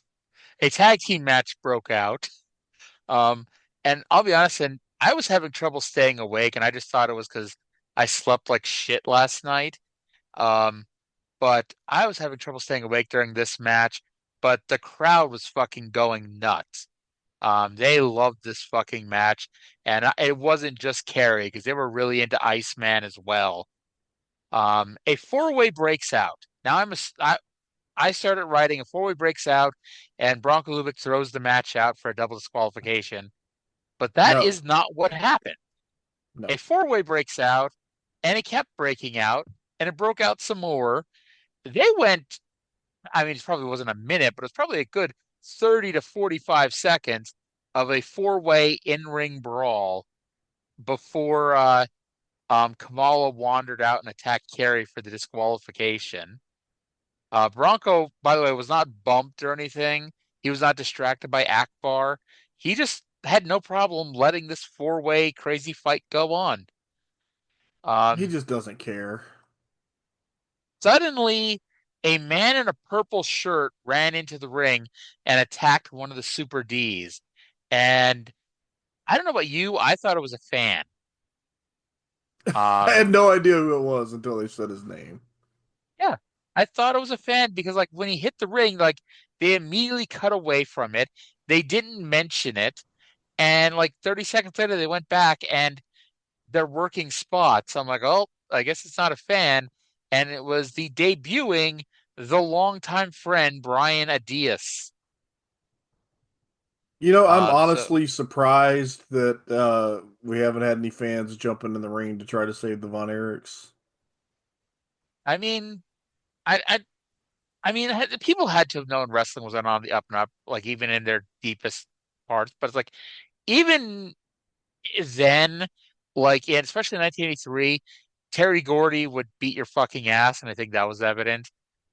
A tag team match broke out. And I'll be honest, and I was having trouble staying awake, and I just thought it was because I slept like shit last night. But I was having trouble staying awake during this match, but the crowd was fucking going nuts. They loved this fucking match, and it wasn't just Kerry, because they were really into Iceman as well. A four-way breaks out. Now I started writing, a four-way breaks out, and Bronco Lubick throws the match out for a double disqualification. But that is not what happened. No. A four-way breaks out, and it kept breaking out, and it broke out some more. They went, I mean, it probably wasn't a minute, but it was probably a good 30 to 45 seconds of a four-way in-ring brawl before Kamala wandered out and attacked Kerry for the disqualification. Bronco, by the way, was not bumped or anything. He was not distracted by Akbar. He just had no problem letting this four-way crazy fight go on. He just doesn't care. Suddenly, a man in a purple shirt ran into the ring and attacked one of the Super Ds. And I don't know about you, I thought it was a fan. I had no idea who it was until they said his name. Yeah, I thought it was a fan because, like, when he hit the ring, like, they immediately cut away from it. They didn't mention it. And, like, 30 seconds later, they went back and they're working spots. I'm like, oh, I guess it's not a fan. And it was the debuting, the longtime friend, Brian Adias. You know, I'm honestly surprised that we haven't had any fans jumping in the ring to try to save the Von Erichs. I mean, I mean, people had to have known wrestling was on the up and up, like even in their deepest parts. But it's like, even then, like, and especially in 1983, Terry Gordy would beat your fucking ass, and I think that was evident.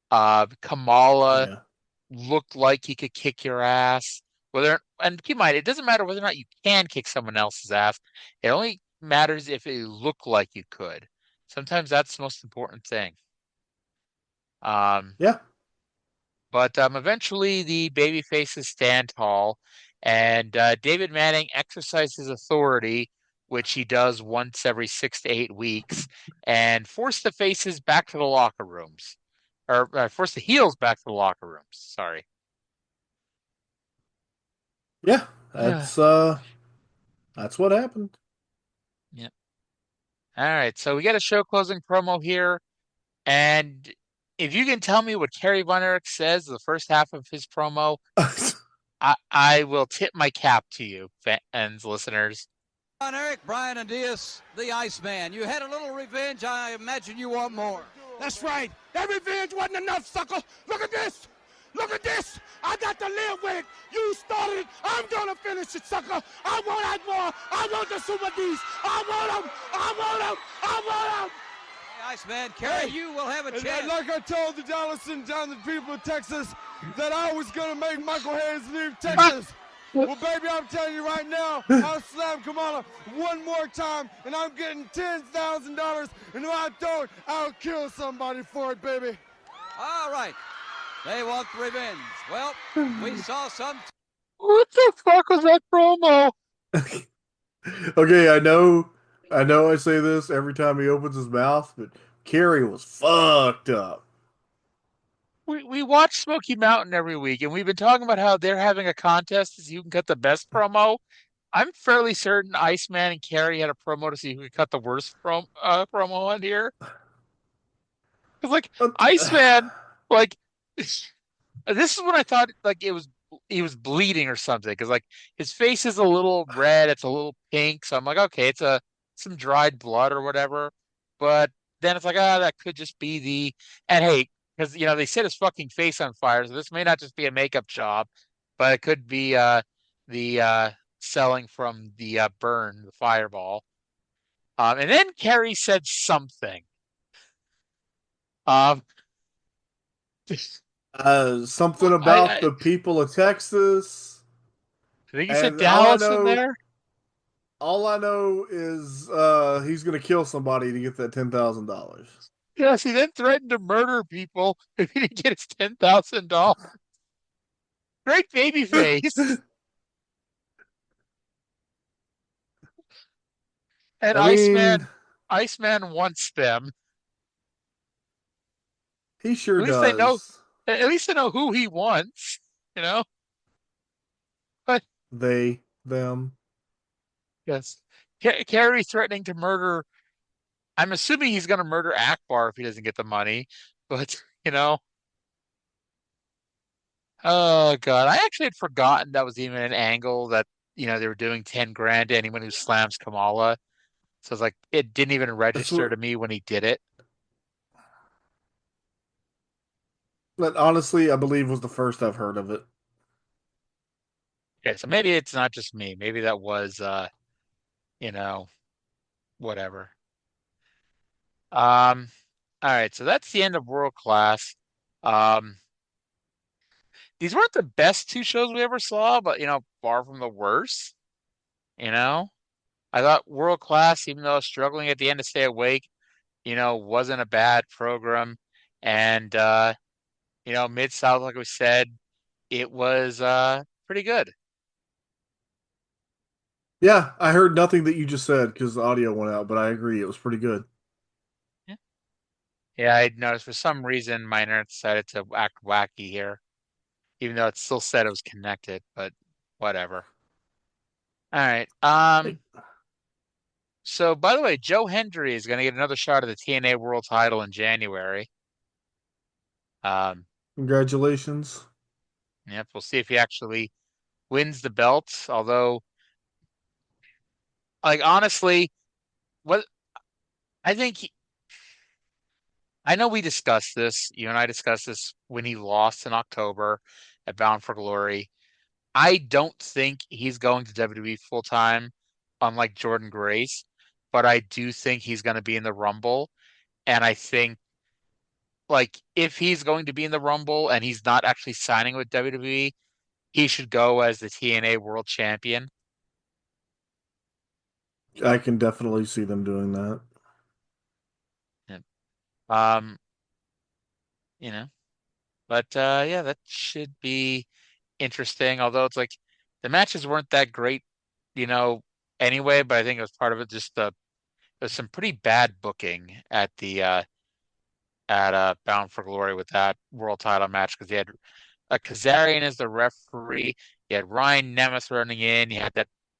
Kamala Yeah. looked like he could kick your ass. And keep in mind, it doesn't matter whether or not you can kick someone else's ass. It only matters if it looked like you could. Sometimes that's the most important thing. Yeah. But eventually the baby faces stand tall, and David Manning exercises authority, which he does once every 6 to 8 weeks, and force the faces back to the locker rooms, or force the heels back to the locker rooms. Sorry. Yeah. That's what happened. Yeah. All right. So we got a show closing promo here, and if you can tell me what Kerry Von Erich says the first half of his promo, I will tip my cap to you, fans, listeners. Von Erich, Brian and Diaz, the Iceman. You had a little revenge. I imagine you want more. That's right. That revenge wasn't enough, sucker. Look at this. Look at this. I got to live with it. You started it. I'm going to finish it, sucker. I want that more. I want the Super D's. I want them. I want them. I want them. Hey, Iceman, Kerry, you will have a chance. Like I told the Dallas and down the people of Texas that I was going to make Michael Hayes leave Texas. Well, baby, I'm telling you right now, I'll slam Kamala one more time, and I'm getting $10,000, and if I don't, I'll kill somebody for it, baby. All right. They want revenge. Well, we saw some... What the fuck was that promo? Okay, I know I say this every time he opens his mouth, but Kerry was fucked up. We watch Smoky Mountain every week, and we've been talking about how they're having a contest to see who can cut the best promo. I'm fairly certain Iceman and Kerry had a promo to see who could cut the worst promo on here. Because, like, Iceman, like, this is when I thought, like, he was bleeding or something. Because, like, his face is a little red, it's a little pink. So I'm like, okay, it's some dried blood or whatever. But then it's like, that could just be and hey, because they set his fucking face on fire, so this may not just be a makeup job, but it could be the selling from the burn, the fireball. And then Kerry said something. Something about the people of Texas. I think he said Dallas in there. All I know is he's gonna kill somebody to get that $10,000. Yes, he then threatened to murder people if he didn't get his $10,000. Great baby face. And Iceman wants them. He sure does. At least they know who he wants, But them. Yes. Kerry threatening to murder. I'm assuming he's going to murder Akbar if he doesn't get the money. But, oh, God. I actually had forgotten that was even an angle that, they were doing 10 grand to anyone who slams Kamala. So it's like, it didn't even register to me when he did it. But honestly, I believe was the first I've heard of it. Okay, so maybe it's not just me. Maybe that was, whatever. All right, so that's the end of World Class. These weren't the best two shows we ever saw, but far from the worst. I thought World Class, even though I was struggling at the end to stay awake, wasn't a bad program. And Mid-South, like we said, it was pretty good. Yeah, I heard nothing that you just said because the audio went out, but I agree, it was pretty good. Yeah, I noticed for some reason my internet decided to act wacky here, even though it still said it was connected, but whatever. All right. So by the way, Joe Hendry is going to get another shot at the TNA World Title in January. Congratulations. Yep, we'll see if he actually wins the belt. Although, like, honestly, I think I know we discussed this. You and I discussed this when he lost in October at Bound for Glory. I don't think he's going to WWE full time, unlike Jordynne Grace. but I do think he's going to be in the Rumble. And I think, like, if he's going to be in the Rumble and he's not actually signing with WWE, he should go as the TNA World Champion. I can definitely see them doing that. Yeah. Um, but yeah, that should be interesting. Although it's like the matches weren't that great, you know, anyway. But I think it was part of it. Just there's some pretty bad booking at the at Bound for Glory with that world title match because you had Kazarian as the referee, you had Ryan Nemeth running in, you had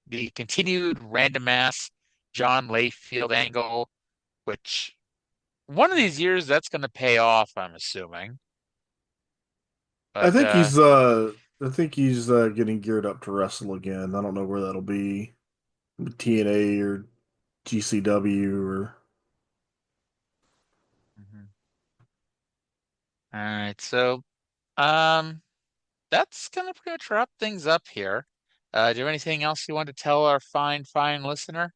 the continued random ass John Layfield angle, which one of these years that's going to pay off, I'm assuming. I But think he's getting geared up to wrestle again. I don't know where that'll be, TNA or GCW or. Mhm. All right, so um, that's gonna pretty much wrap things up here. Do you have anything else you want to tell our fine listener?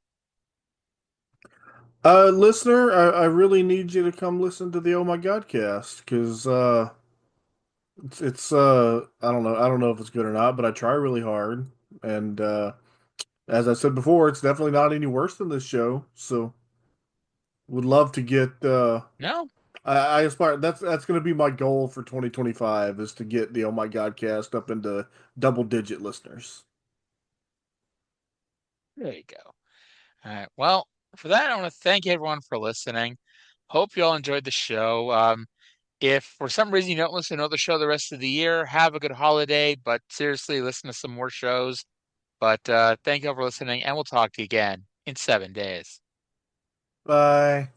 Listener, I really need you to come listen to the Oh My God cast because it's I don't know if it's good or not, but I try really hard, and as I said before, it's definitely not any worse than this show. So would love to get No, I aspire that's going to be my goal for 2025 is to get the Oh My God cast up into double digit listeners. there you go. All right. Well, for that, I want to thank everyone for listening. Hope you all enjoyed the show. If for some reason you don't listen to the show the rest of the year, have a good holiday. But seriously, listen to some more shows. But thank you all for listening, and we'll talk to you again in 7 days. Bye.